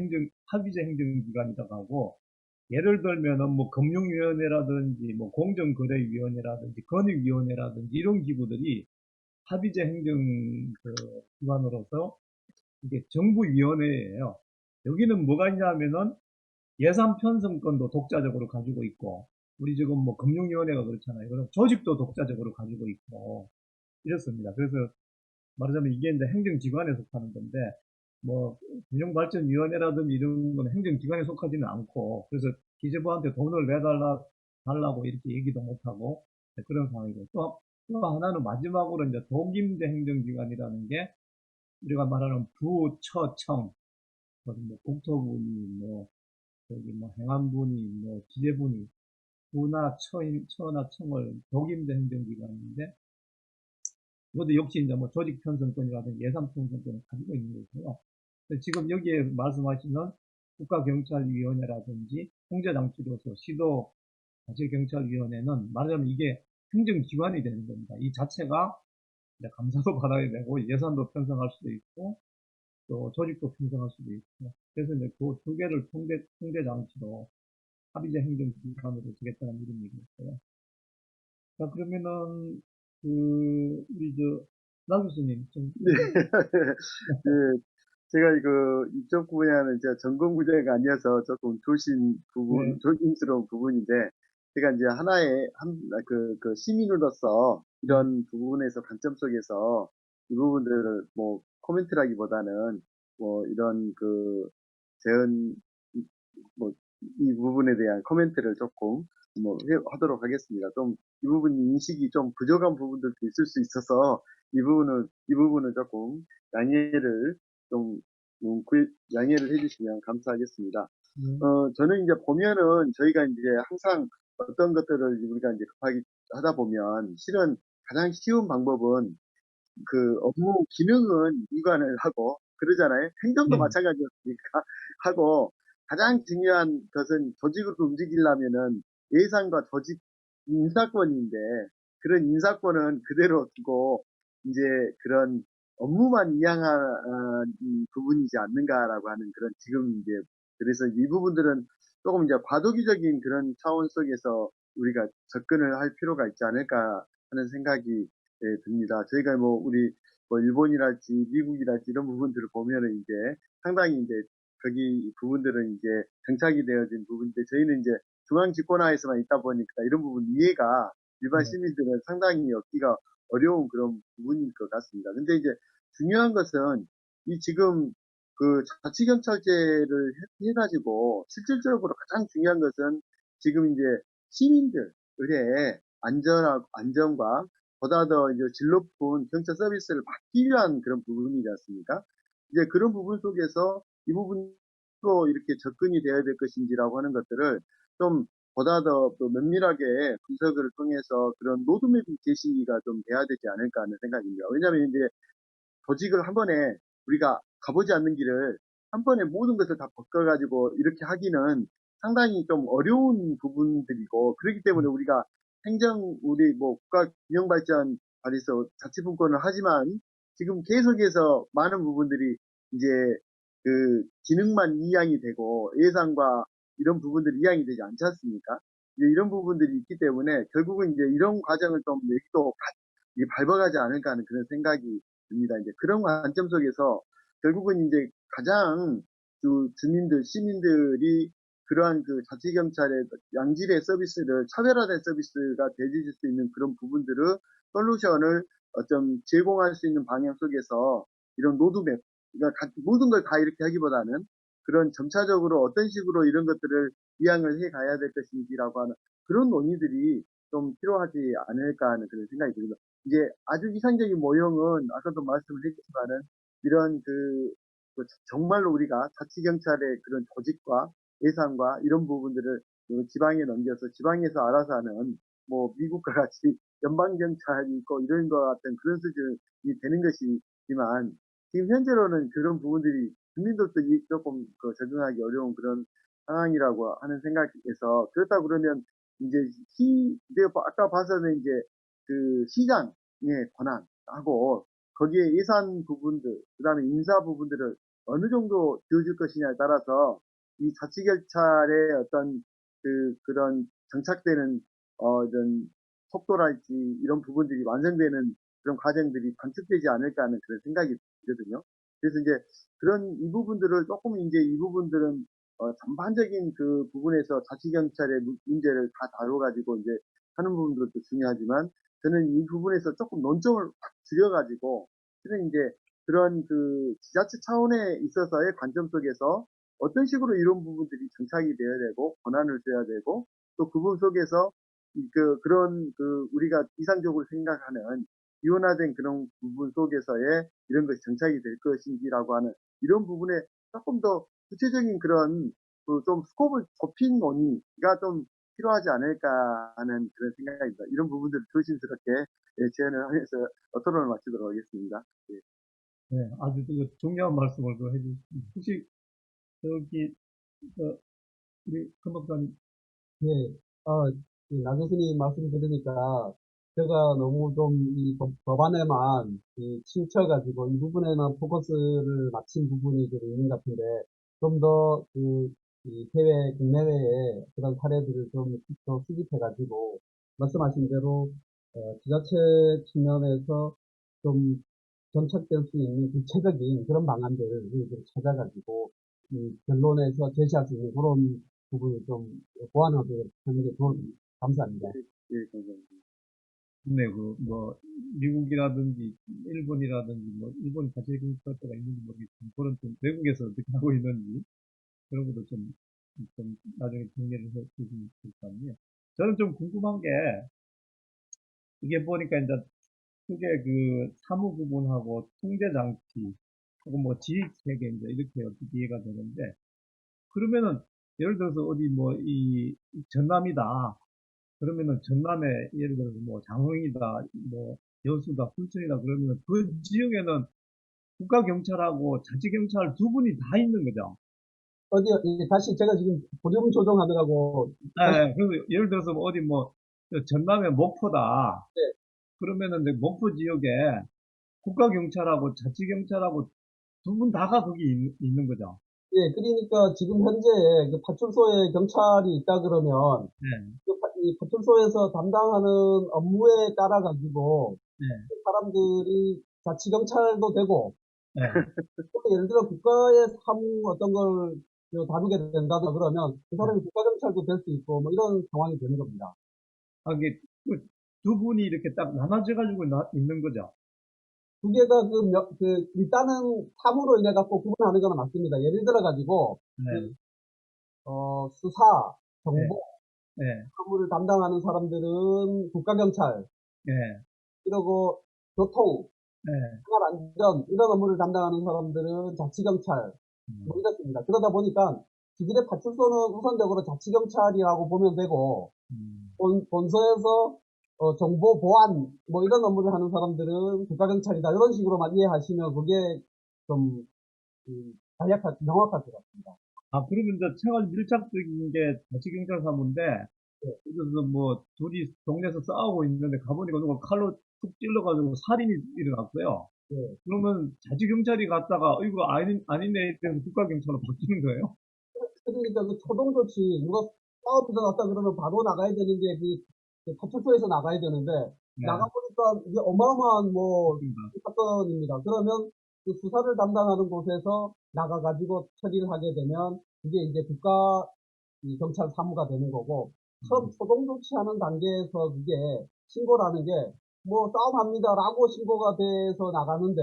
행정기관이라고 하고 예를 들면은 뭐 금융위원회라든지 뭐 공정거래위원회라든지 건의위원회라든지 이런 기구들이 합의제 행정 기관으로서 이게 정부위원회예요. 여기는 뭐가 있냐면은 예산 편성권도 독자적으로 가지고 있고 우리 지금 뭐 금융위원회가 그렇잖아요. 그럼 조직도 독자적으로 가지고 있고 이렇습니다. 그래서 말하자면 이게 이제 행정기관에 속하는 건데 뭐 균형발전위원회라든지 이런 건 행정기관에 속하지는 않고 그래서 기재부한테 돈을 달라고 이렇게 얘기도 못하고 그런 상황이고 또 하나는 마지막으로 이제 독임제 행정기관이라는 게 우리가 말하는 부처청 뭐 국토부니 뭐 저기 뭐 행안부니 뭐 기재부니 부나 처나 청을 독임제 행정기관인데 이것도 역시 이제 뭐 조직 편성권이라든지 예산 편성권을 가지고 있는 거고요. 지금 여기에 말씀하시는 국가경찰위원회라든지 통제장치로서 시도 자치경찰위원회는 말하자면 이게 행정기관이 되는 겁니다. 이 자체가 이제 감사도 받아야 되고 예산도 편성할 수도 있고 또 조직도 편성할 수도 있고 그래서 이제 그 두 개를 통제장치로 합의제 행정기관으로 되겠다는 이런 얘기였어요. 자 그러면은 우리 나 교수님 좀 네. 그 제가 이쪽 분야는 제가 전공 분야가 아니어서 조금 네, 조심스러운 부분인데, 제가 이제 하나의, 시민으로서 네, 이런 부분에서 관점 속에서 이 부분들을 뭐, 코멘트라기보다는 뭐, 이런 재현, 뭐, 이 부분에 대한 코멘트를 조금 뭐, 하도록 하겠습니다. 좀, 이 부분 인식이 좀 부족한 부분들도 있을 수 있어서, 이 부분은 조금 양해를 좀 양해를 해주시면 감사하겠습니다. 네, 저는 이제 보면은 저희가 이제 항상 어떤 것들을 우리가 이제 급하게 하다 보면 실은 가장 쉬운 방법은 업무 기능은 이관을 하고 그러잖아요. 행정도 네, 마찬가지였으니까 하고 가장 중요한 것은 조직으로 움직이려면은 예산과 조직 인사권인데 그런 인사권은 그대로 두고 이제 그런 업무만 이양한 부분이지 않는가라고 하는 그런 지금 이제 그래서 이 부분들은 조금 이제 과도기적인 그런 차원 속에서 우리가 접근을 할 필요가 있지 않을까 하는 생각이 듭니다. 저희가 뭐 우리 뭐 일본이랄지 미국이랄지 이런 부분들을 보면은 이제 상당히 이제 거기 부분들은 이제 정착이 되어진 부분인데 저희는 이제 중앙 집권화에서만 있다 보니까 이런 부분 이해가 일반 네, 시민들은 상당히 얻기가 어려운 그런 부분일 것 같습니다. 근데 이제 중요한 것은 이 지금 자치경찰제를 해가지고 실질적으로 가장 중요한 것은 지금 이제 시민들의 안전과 보다 더 이제 질 높은 경찰 서비스를 받기 위한 그런 부분이지 않습니까? 이제 그런 부분 속에서 이 부분도 이렇게 접근이 되어야 될 것인지라고 하는 것들을 좀 보다 더 또 면밀하게 분석을 통해서 그런 로드맵 제시가 좀 돼야 되지 않을까 하는 생각입니다. 왜냐하면 이제 조직을 한 번에 우리가 가보지 않는 길을 한 번에 모든 것을 다 바꿔가지고 이렇게 하기는 상당히 좀 어려운 부분들이고 그렇기 때문에 우리가 우리 뭐 국가균형발전발에서 자치분권을 하지만 지금 계속해서 많은 부분들이 이제 기능만 이양이 되고 예산과 이런 부분들이 이양이 되지 않지 않습니까? 이제 이런 부분들이 있기 때문에 결국은 이제 이런 과정을 좀 여기도 밟아가지 않을까 하는 그런 생각이 듭니다. 이제 그런 관점 속에서 결국은 이제 가장 시민들이 그러한 자치경찰의 양질의 서비스를 차별화된 서비스가 되어줄 수 있는 그런 부분들을 솔루션을 좀 제공할 수 있는 방향 속에서 이런 로드맵, 그러니까 모든 걸 다 이렇게 하기보다는 그런 점차적으로 어떤 식으로 이런 것들을 이양을 해 가야 될 것인지라고 하는 그런 논의들이 좀 필요하지 않을까 하는 그런 생각이 듭니다. 이제 아주 이상적인 모형은 아까도 말씀을 했지만은 이런 정말로 우리가 자치경찰의 그런 조직과 예산과 이런 부분들을 지방에 넘겨서 지방에서 알아서 하는 뭐 미국과 같이 연방경찰이 있고 이런 것 같은 그런 수준이 되는 것이지만 지금 현재로는 그런 부분들이 국민들도 조금 적응하기 어려운 그런 상황이라고 하는 생각에서 그렇다 그러면 이제 내가 아까 봐서는 이제 그 시장의 권한하고 거기에 예산 부분들, 그다음에 인사 부분들을 어느 정도 지어줄 것이냐에 따라서 이 자치경찰의 어떤 그런 정착되는 이런 속도랄지 이런 부분들이 완성되는 그런 과정들이 단축되지 않을까 하는 그런 생각이 들거든요. 그래서 이제 그런 이 부분들을 조금 이제 이 부분들은 전반적인 그 부분에서 자치경찰의 문제를 다 다뤄가지고 이제 하는 부분들도 중요하지만 저는 이 부분에서 조금 논점을 확 줄여가지고 저는 이제 그런 그 지자체 차원에 있어서의 관점 속에서 어떤 식으로 이런 부분들이 정착이 되어야 되고 권한을 줘야 되고 또 그 부분 속에서 그런 우리가 이상적으로 생각하는 이원화된 그런 부분 속에서의 이런 것이 정착이 될 것인지라고 하는 이런 부분에 조금 더 구체적인 그런 좀 스코프를 좁힌 논의가 좀 필요하지 않을까 하는 그런 생각입니다. 이런 부분들을 조심스럽게 제안을 하면서 토론을 마치도록 하겠습니다. 예. 네, 아주 그 중요한 말씀을 해주셨습니다. 혹시 저기 우리 큰 박사님. 네, 나 교수님 말씀 들으니까 제가 너무 좀 이 법안에만 치우쳐가지고 이 부분에만 포커스를 맞춘 부분이 좀 있는 것 같은데 좀 더 해외, 국내외의 그런 사례들을 좀 더 수집해가지고 말씀하신 대로 지자체 측면에서 좀 정착될 수 있는 구체적인 그런 방안들을 우리들 찾아가지고 결론에서 제시할 수 있는 그런 부분을 좀 보완하도록 하는 게 감사합니다. 예, 감사합니다. 국내 뭐 미국이라든지 일본이라든지 뭐 일본이 자치경찰서가 있는지 모르겠지만 그런 좀 외국에서 어떻게 하고 있는지 그런 것도 좀 나중에 정리를 해 주시면 좋을 것 같네요. 저는 좀 궁금한 게 이게 보니까 이제 크게 그 사무 구분하고 통제 장치 혹은 뭐 지휘 체계 이제 이렇게 어떻게 이해가 되는데 그러면은 예를 들어서 어디 뭐 이 전남이다. 그러면은 전남에 예를 들어서 뭐 장흥이다, 뭐 여수다, 순천이다 그러면 그 지역에는 국가경찰하고 자치경찰 두 분이 다 있는 거죠. 다시 제가 지금 보름 조정하느라고 다시, 네, 그래서 예를 들어서 뭐 어디 뭐 전남의 목포다. 그러면은 이제 목포 지역에 국가경찰하고 자치경찰하고 두 분 다가 거기 있는 거죠. 예, 그러니까 지금 현재 그 파출소에 경찰이 있다 그러면 네, 이 파출소에서 담당하는 업무에 따라 가지고 네, 사람들이 자치경찰도 되고 네. 또 예를 들어 국가의 사무 어떤 걸 다루게 된다 그러면 그 사람이 국가경찰도 될 수 있고 뭐 이런 상황이 되는 겁니다. 아, 이게 그두 분이 이렇게 딱 나눠져 가지고 있는 거죠. 두 개가 일단은 사무로 인해 갖고 구분하는 건 맞습니다. 예를 들어 가지고 네, 수사, 네, 정보, 네, 사무를 담당하는 사람들은 국가경찰, 네, 그리고 교통, 네. 생활안전 이런 업무를 담당하는 사람들은 자치경찰 뭐 음, 이렇습니다. 그러다 보니까 지들의 파출소는 우선적으로 자치경찰이라고 보면 되고 음, 본서에서 정보 보안 뭐 이런 업무를 하는 사람들은 국가경찰이다 이런 식으로만 이해하시면 그게 좀 명확할 것 같습니다. 아, 그러면 이제 생활 밀착적인 게 자치경찰 사무인데, 네, 그래서 뭐 둘이 동네에서 싸우고 있는데 가보니까 누가 칼로 툭 찔러가지고 살인이 일어났어요. 네. 그러면 자치경찰이 갔다가 이거 아니네 이래서 국가경찰로 바뀌는 거예요? 그러니까 그 초동 조치 누가 싸움 일어났다 그러면 바로 나가야 되는 게 그 파출소에서 나가야 되는데 네, 나가보니까 이게 어마어마한 뭐 그렇습니다. 사건입니다. 그러면 그 수사를 담당하는 곳에서 나가가지고 처리를 하게 되면 그게 이제 국가 이 경찰 사무가 되는 거고 처음 음, 초동 조치하는 단계에서 그게 신고라는 게 뭐 싸움합니다라고 신고가 돼서 나가는데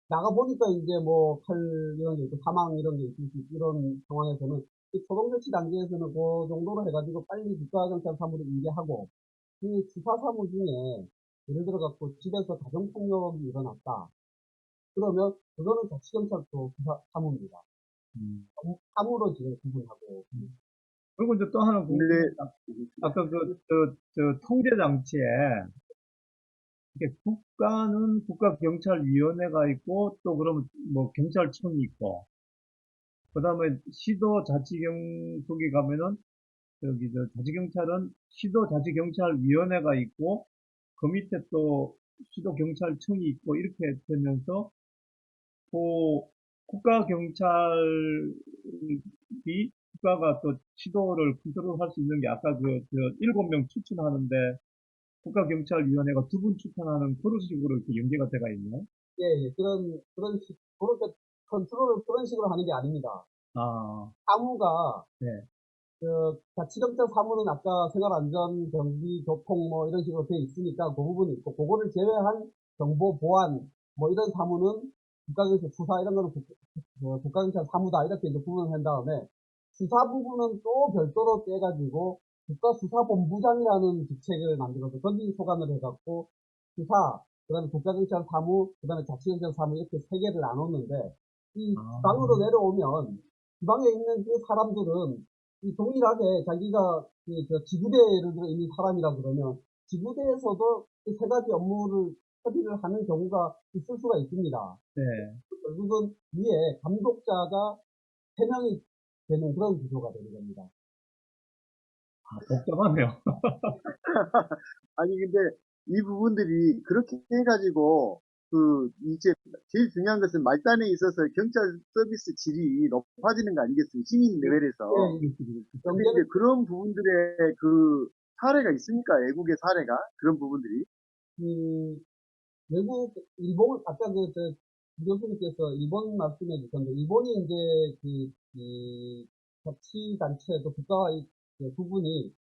나가보니까 이제 뭐 칼 이런 게 있고 사망 이런 게 있을 수 있고 이런 상황에서는 이 초동 조치 단계에서는 그 정도로 해가지고 빨리 국가경찰 사무를 인계하고 이 수사 사무 중에 예를 들어 갖고 집에서 가정폭력이 일어났다. 그러면 그거는 자치경찰도 수사 사무입니다. 음. 사무로 지금 구분하고 그리고 이제 또 하나 근데 궁금한 게 아까 저 통제 장치에 이게 국가는 국가경찰위원회가 있고 또 그러면 뭐 경찰청이 있고 그다음에 시도 자치경 속에 가면은 저기 저 자치경찰은 시도 자치경찰위원회가 있고 그 밑에 또 시도경찰청이 있고 이렇게 되면서 그 국가가 또 시도를 컨트롤할 수 있는 게 아까 그 7명 추천하는데 국가경찰위원회가 2분 추천하는 그런 식으로 이렇게 연계가 돼가 있네. 예, 예. 그렇게 컨트롤을 그런 식으로 하는 게 아닙니다. 아, 사무가, 네. 자치경찰 사무는 아까 생활안전, 경비, 교통 뭐 이런 식으로 돼 있으니까 그 부분이 있고, 그거를 제외한 정보 보안, 뭐 이런 사무는 국가경찰 수사 이런 거는 국가경찰 사무다 이렇게 이제 구분을 한 다음에 수사 부분은 또 별도로 떼가지고 국가수사본부장이라는 직책을 만들어서 거기 소관을 해갖고 수사, 그 다음에 국가경찰 사무, 그 다음에 자치경찰 사무 이렇게 세 개를 나눴는데 이 아, 지방으로 내려오면 지방에 있는 그 사람들은 이 동일하게 자기가 저 지구대에 예를 들어 있는 사람이라 그러면 지구대에서도 그 세 가지 업무를 처리를 하는 경우가 있을 수가 있습니다. 네. 결국은 위에 감독자가 3명이 되는 그런 구조가 되는 겁니다. 아, 복잡하네요. 아니, 근데 이 부분들이 그렇게 해가지고, 이제 제일 중요한 것은 말단에 있어서 경찰 서비스 질이 높아지는 거 아니겠습니까? 시민 레벨에서. 예, 근데 이제 그런 부분들의 사례가 있습니까? 외국의 사례가? 그런 부분들이? 그 일본, 아까 교수님께서 일본 말씀해 주셨는데, 일본이 이제 자치단체도 국가와 구분이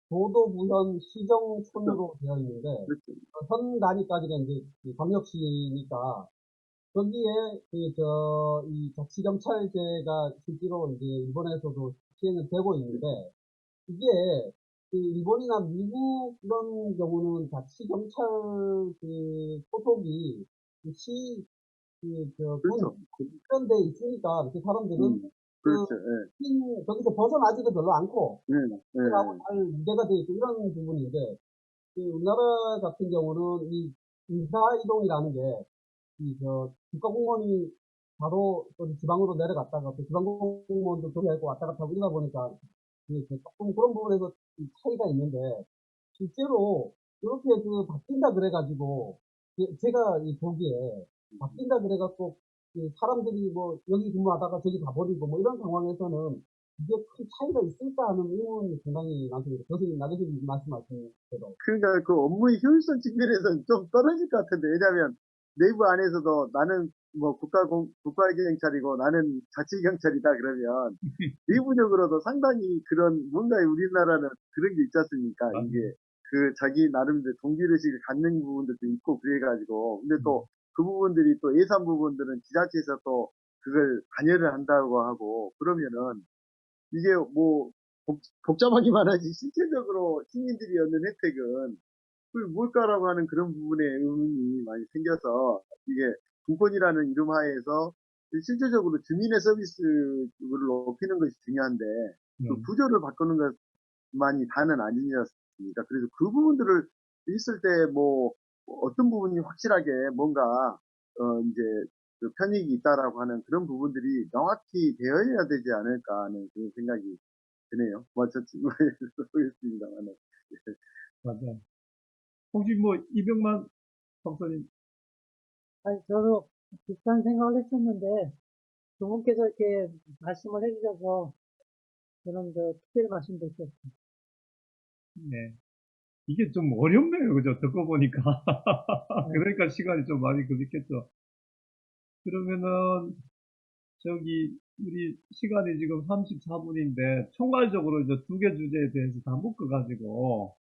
도도부현 그렇죠. 시정촌으로 되어 있는데, 그렇죠. 현 단위까지가 이제 광역시니까, 거기에 이 자치경찰제가 실제로 이제 일본에서도 시행은 되고 있는데, 이게 일본이나 미국 이런 경우는 자치경찰 소속이 그 시, 그렇죠. 이런 데 있으니까 그 사람들은 그 그렇죠. 예. 거기서 벗어나지도 별로 않고 네, 네. 하고 잘 유대가 되어 있고 이런 부분인데 우리나라 같은 경우는 이 인사이동이라는 게 국가공무원이 바로 어디 지방으로 내려갔다가 또 지방공무원도 조리하고 왔다 갔다 하고 이러다 보니까 조금 그런 부분에서 좀 차이가 있는데 실제로 이렇게 바뀐다 그래가지고 제가 보기에 바뀐다 그래갖고 사람들이 뭐 여기 근무하다가 저기 가버리고 뭐 이런 상황에서는 이게 큰 차이가 있을까 하는 의문이 상당히 많습니다. 교수님 나교수님 말씀하신 대로. 그러니까 그 업무의 효율성 측면에서는 좀 떨어질 것 같은데, 왜냐하면 내부 안에서도 나는 뭐 국가경찰이고 나는 자치경찰이다 그러면 내부적으로도 상당히 그런 뭔가 우리나라는 그런 게 있지 않습니까? 맞아요. 이게 자기 나름대로 동기의식을 갖는 부분들도 있고 그래가지고 근데 또 그 부분들이 또 예산 부분들은 지자체에서 또 그걸 관여를 한다고 하고 그러면은 이게 뭐 복잡하기만 하지 실질적으로 시민들이 얻는 혜택은 그 뭘까라고 하는 그런 부분에 의문이 많이 생겨서 이게 군권이라는 이름 하에서 실질적으로 주민의 서비스를 높이는 것이 중요한데 그 음. 구조를 바꾸는 것만이 다는 아니지 않습니까? 그래서 그 부분들을 있을 때 뭐 어떤 부분이 확실하게 뭔가 이제 그 편익이 있다라고 하는 그런 부분들이 명확히 되어야 되지 않을까 하는 그런 생각이 드네요. 뭐 저 친구에서 보겠습니다만. 맞아요. 혹시 뭐 이병만 박사님, 아니, 저도 비슷한 생각을 했었는데, 두 분께서 이렇게 말씀을 해주셔서 저는 특별히 말씀드렸습니다. 네. 이게 좀 어렵네요. 그죠? 듣고 보니까. 그러니까 시간이 좀 많이 걸리겠죠. 그러면은, 우리 시간이 지금 34분인데, 총괄적으로 이제 2개 주제에 대해서 다 묶어가지고,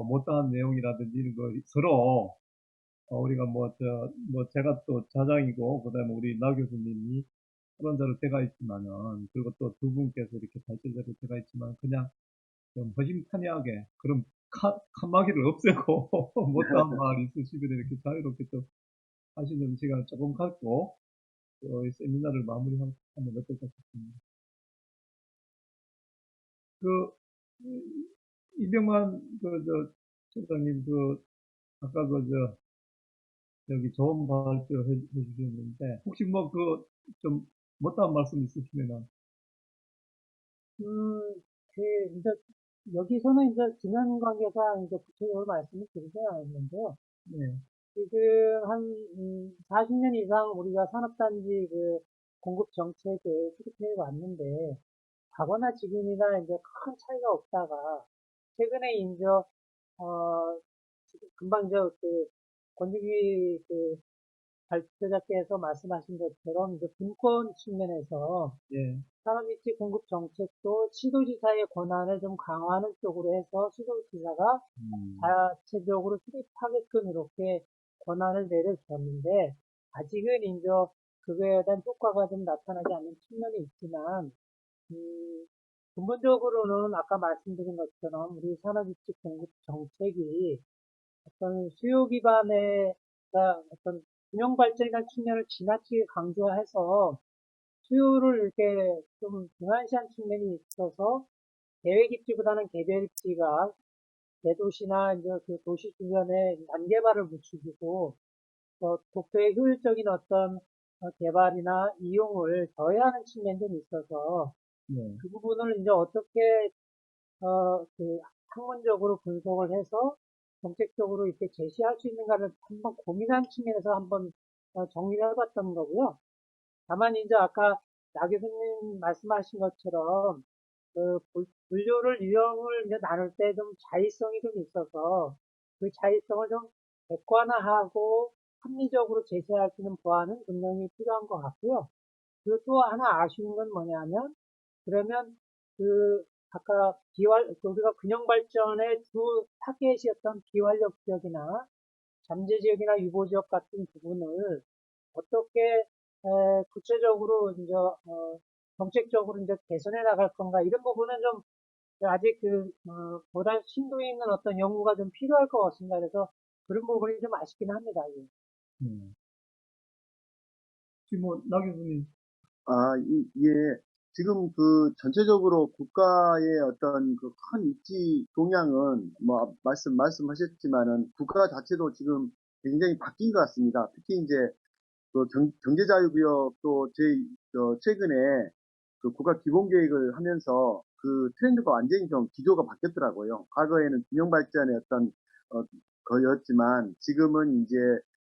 못다한 내용이라든지 이런 거 서로, 우리가 제가 또 자장이고, 그 다음에 우리 나 교수님이 토론자로 제가 있지만은, 그리고 또 두 분께서 이렇게 발제자로 제가 있지만, 그냥 좀 허심탄회하게, 그럼 칸막이를 없애고, 못다한 말 있으시면 이렇게 자유롭게 좀 하시는 시간을 조금 갖고, 이 세미나를 마무리하면 어떨까 싶습니다. 그, 이병만, 처장님, 아까 여기 좋은 발표 해주셨는데, 혹시 좀, 못다한 말씀 있으시면은, 그, 이제 여기서는 이제 지난 관계상 이제 구체적으로 말씀을 드리지 않았는데요. 네. 지금 한 40년 이상 우리가 산업단지 그 공급 정책을 수립해 왔는데 과거나 지금이나 이제 큰 차이가 없다가 최근에 이제 지금 금방 이제 그 권유기 그 발표자께서 말씀하신 것처럼 이제 분권 측면에서 예. 산업입지 공급 정책도 시도지사의 권한을 좀 강화하는 쪽으로 해서 시도지사가 자체적으로 수립하게끔 이렇게 권한을 내려줬는데 아직은 이제 그거에 대한 효과가 좀 나타나지 않는 측면이 있지만 근본적으로는 아까 말씀드린 것처럼 우리 산업입지 공급 정책이 어떤 수요 기반의 어떤 균형 발전이라는 측면을 지나치게 강조해서 수요를 이렇게 좀 등한시한 측면이 있어서 계획 입지보다는 개별 입지가 대도시나 이제 그 도시 주변에 난개발을 부추기고 도쿄의 효율적인 어떤 개발이나 이용을 저해하는 측면도 있어서 네. 그 부분을 이제 어떻게 그 학문적으로 분석을 해서 정책적으로 이렇게 제시할 수 있는가를 한번 고민한 측면에서 한번 정리를 해봤던 거고요. 다만 이제 아까 나 교수님 말씀하신 것처럼 그 분류를 유형을 이제 나눌 때 좀 자의성이 좀 있어서 그 자의성을 좀 객관화하고 합리적으로 제시할 수 있는 보완은 분명히 필요한 것 같고요. 그리고 또 하나 아쉬운 건 뭐냐면 그러면 그 아까 우리가 균형 발전의 주 타겟이었던 비활력 지역이나 잠재 지역이나 유보 지역 같은 부분을 어떻게 구체적으로 이제 정책적으로 이제 개선해 나갈 건가 이런 부분은 좀 아직 보다 심도 있는 어떤 연구가 좀 필요할 것 같습니다. 그래서 그런 부분이 좀 아쉽긴 합니다. 예. 지금 나 교수님. 예. 지금 그 전체적으로 국가의 어떤 그 큰 입지 동향은 뭐 말씀하셨지만은 국가 자체도 지금 굉장히 바뀐 것 같습니다. 특히 이제 그 경제자유구역도 최근에 그 국가 기본계획을 하면서 그 트렌드가 완전히 좀 기조가 바뀌었더라고요. 과거에는 균형 발전의 어떤 어, 거였지만 지금은 이제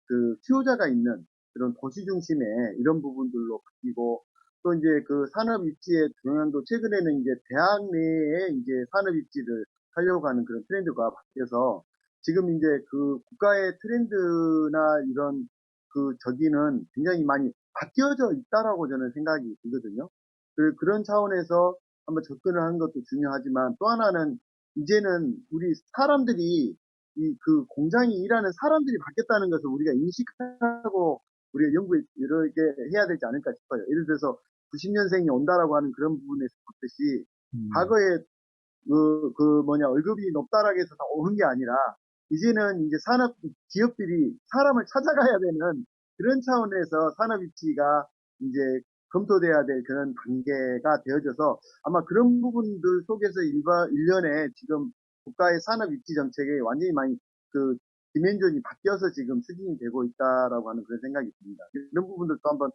그 수요자가 있는 그런 도시 중심의 이런 부분들로 바뀌고 또 이제 그 산업 입지의 동향도 최근에는 이제 대학 내에 이제 산업 입지를 하려고 하는 그런 트렌드가 바뀌어서 지금 이제 그 국가의 트렌드나 이런 그 저기는 굉장히 많이 바뀌어져 있다라고 저는 생각이 들거든요. 그런 차원에서 한번 접근을 하는 것도 중요하지만 또 하나는 이제는 우리 사람들이 이 그 공장이 일하는 사람들이 바뀌었다는 것을 우리가 인식하고 우리가 연구를 이렇게 해야 되지 않을까 싶어요. 예를 들어서 90년생이 온다라고 하는 그런 부분에서 보듯이 과거에 월급이 높다라고 해서 다 오는 게 아니라 이제는 이제 산업 기업들이 사람을 찾아가야 되는 그런 차원에서 산업 입지가 이제 검토돼야 될 그런 단계가 되어져서 아마 그런 부분들 속에서 일련의 지금 국가의 산업 입지 정책에 완전히 많이 그 디멘전이 바뀌어서 지금 추진이 되고 있다라고 하는 그런 생각이 듭니다. 이런 부분들도 한번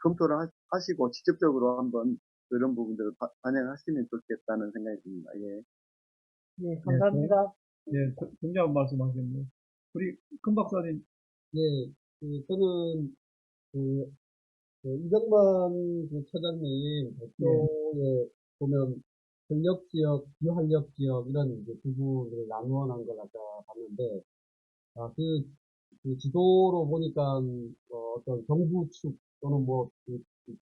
검토를 하시고 직접적으로 한번 그런 부분들을 반영하시면 좋겠다는 생각이 듭니다. 예. 예, 감사합니다. 네, 굉장한 말씀하셨네요. 우리 금 박사님. 예, 저는 그 이정만 그 처장님 발표에 보면 전력 지역, 비활력 지역 이런 이제 부분을 나누어 놓은 걸 아까 봤는데, 그 지도로 보니까 어떤 정부 측 또는 뭐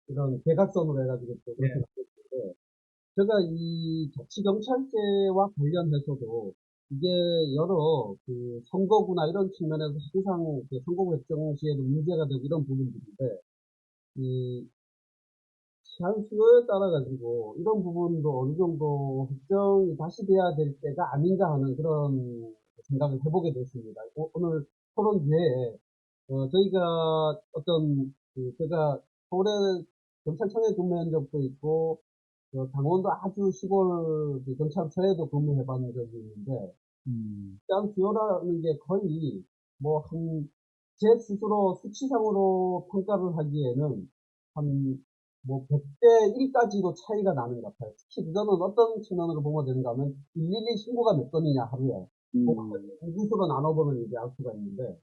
이런 대각선으로 해가지고 또 그렇게 나왔는데, 제가 이 자치경찰제와 관련해서도 이게 여러 그 선거구나 이런 측면에서 항상 그 선거구 결정 시에도 문제가 되고 이런 부분들인데, 이 시한 수요에 따라 가지고 이런 부분도 어느 정도 확정이 다시 돼야 될 때가 아닌가 하는 그런 생각을 해보게 됐습니다. 오늘 토론 뒤에 저희가 제가 서울에 경찰청에 근무한 적도 있고 강원도 아주 시골 그 경찰서에도 근무해본 적이 있는데 시장 수요라는 게 거의 제 스스로 수치상으로 평가를 하기에는 한 뭐 100대 1까지도 차이가 나는 것 같아요. 특히 그거는 어떤 측면으로 보면 되는가 하면 112 신고가 몇 건이냐 하루에 인구수로 나눠보면 이제 알 수가 있는데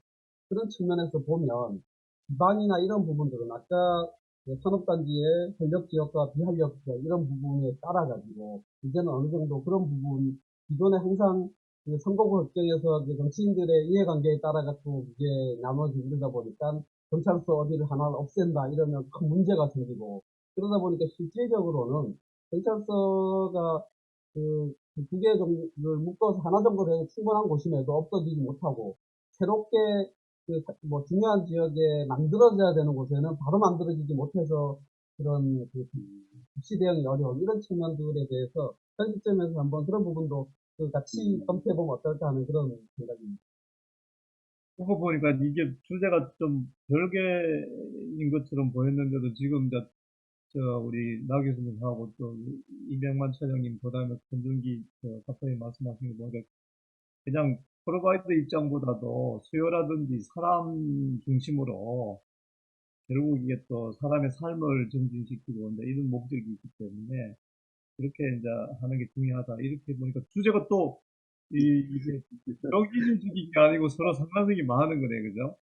그런 측면에서 보면 기반이나 이런 부분들은 아까 그 산업단지의 활력 지역과 비활력 지역 이런 부분에 따라 가지고 이제는 어느 정도 그런 부분 기존에 항상 그 선거구 협정에서 그 정치인들의 이해관계에 따라 갖고 이게 나눠지고 이러다 보니까 경찰서 어디를 하나를 없앤다 이러면 큰 문제가 생기고 그러다 보니까 실질적으로는 경찰서가 두 개 정도를 묶어서 하나 정도 되면 충분한 곳임에도 없어지지 못하고 새롭게 뭐 중요한 지역에 만들어져야 되는 곳에는 바로 만들어지지 못해서 그런 입시 대응이 어려운 이런 측면들에 대해서 현 시점에서 한번 그런 부분도 같이 검토해보면 어떨까 하는 그런 생각입니다. 그거 보니까 이게 주제가 좀 별개인 것처럼 보였는데도 지금 이제 우리 나 교수님하고 또 이병만 차장님 그다음에 권준기 박사님 말씀하신 거 보니까 그냥 프로바이더 입장보다도 수요라든지 사람 중심으로 결국 이게 또 사람의 삶을 증진시키고 이제 이런 목적이 있기 때문에 그렇게 이제 하는 게 중요하다. 이렇게 보니까 주제가 또 이게 여기저기가 아니고 서로 상관성이 많은 거네, 그죠?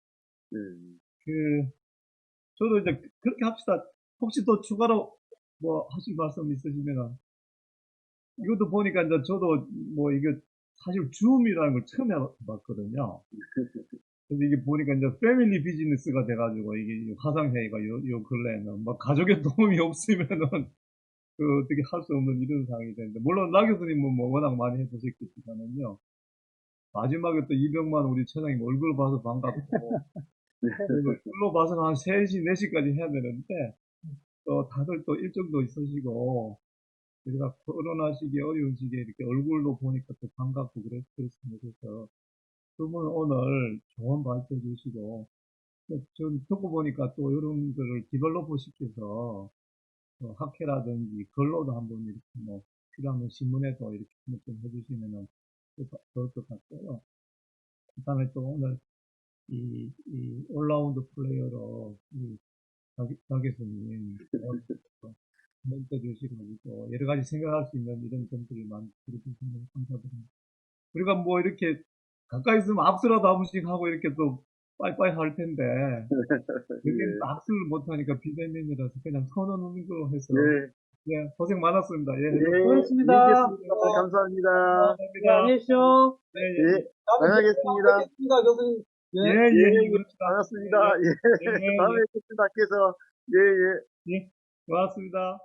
네. 그 저도 이제 그렇게 합시다. 혹시 또 추가로 뭐 하실 말씀 있으시면 이것도 보니까 이제 저도 뭐 이게 사실 줌이라는 걸 처음 해봤거든요. 근데 이게 보니까 이제 패밀리 비즈니스가 돼가지고 이게 화상회의가 요 근래에는 뭐 가족의 도움이 없으면은 어떻게 할 수 없는 이런 상황이 되는데 물론 나 교수님은 뭐 워낙 많이 해보셨겠지만은요. 마지막에 또 이병만 우리 차장님 얼굴 봐서 반갑고 얼굴로 봐서 한 3시, 4시까지 해야 되는데 또 다들 또 일정도 있으시고 우리가 코로나 시기에 어려운 시기에 이렇게 얼굴로 보니까 또 반갑고 그랬습니다. 그래서 두 분 오늘 좋은 발표 주시고 전 듣고 보니까 또 이런 거를 디벨로퍼 시켜서 학회라든지 글로도 한번 이렇게 뭐 필요하면 신문에도 이렇게 좀 해주시면은 좋을 것 같고요. 그 다음에 또 오늘 이 올라운드 플레이어로 박 교수님 멘트 주시고 여러 가지 생각할 수 있는 이런 점들을 많이 들어주시면 감사드립니다. 우리가 뭐 이렇게 가까이 있으면 악수라도 한 번씩 하고 이렇게 또 빠이빠이 할 텐데 여기는 또 악수를 못하니까 비대면이라서 그냥 선언하는 거 해서 예, 고생 많았습니다. 예, 수고하셨습니다. 감사합니다. 네, 안녕히 계십시오. 예, 예, 예, 다녀가겠습니다. 뵙겠습니다, 교수님. 예, 예, 그렇습니다. 반갑습니다. 예, 예, 다음에 뵙겠습니다. 학교에서. 예, 예. 예, 고맙습니다.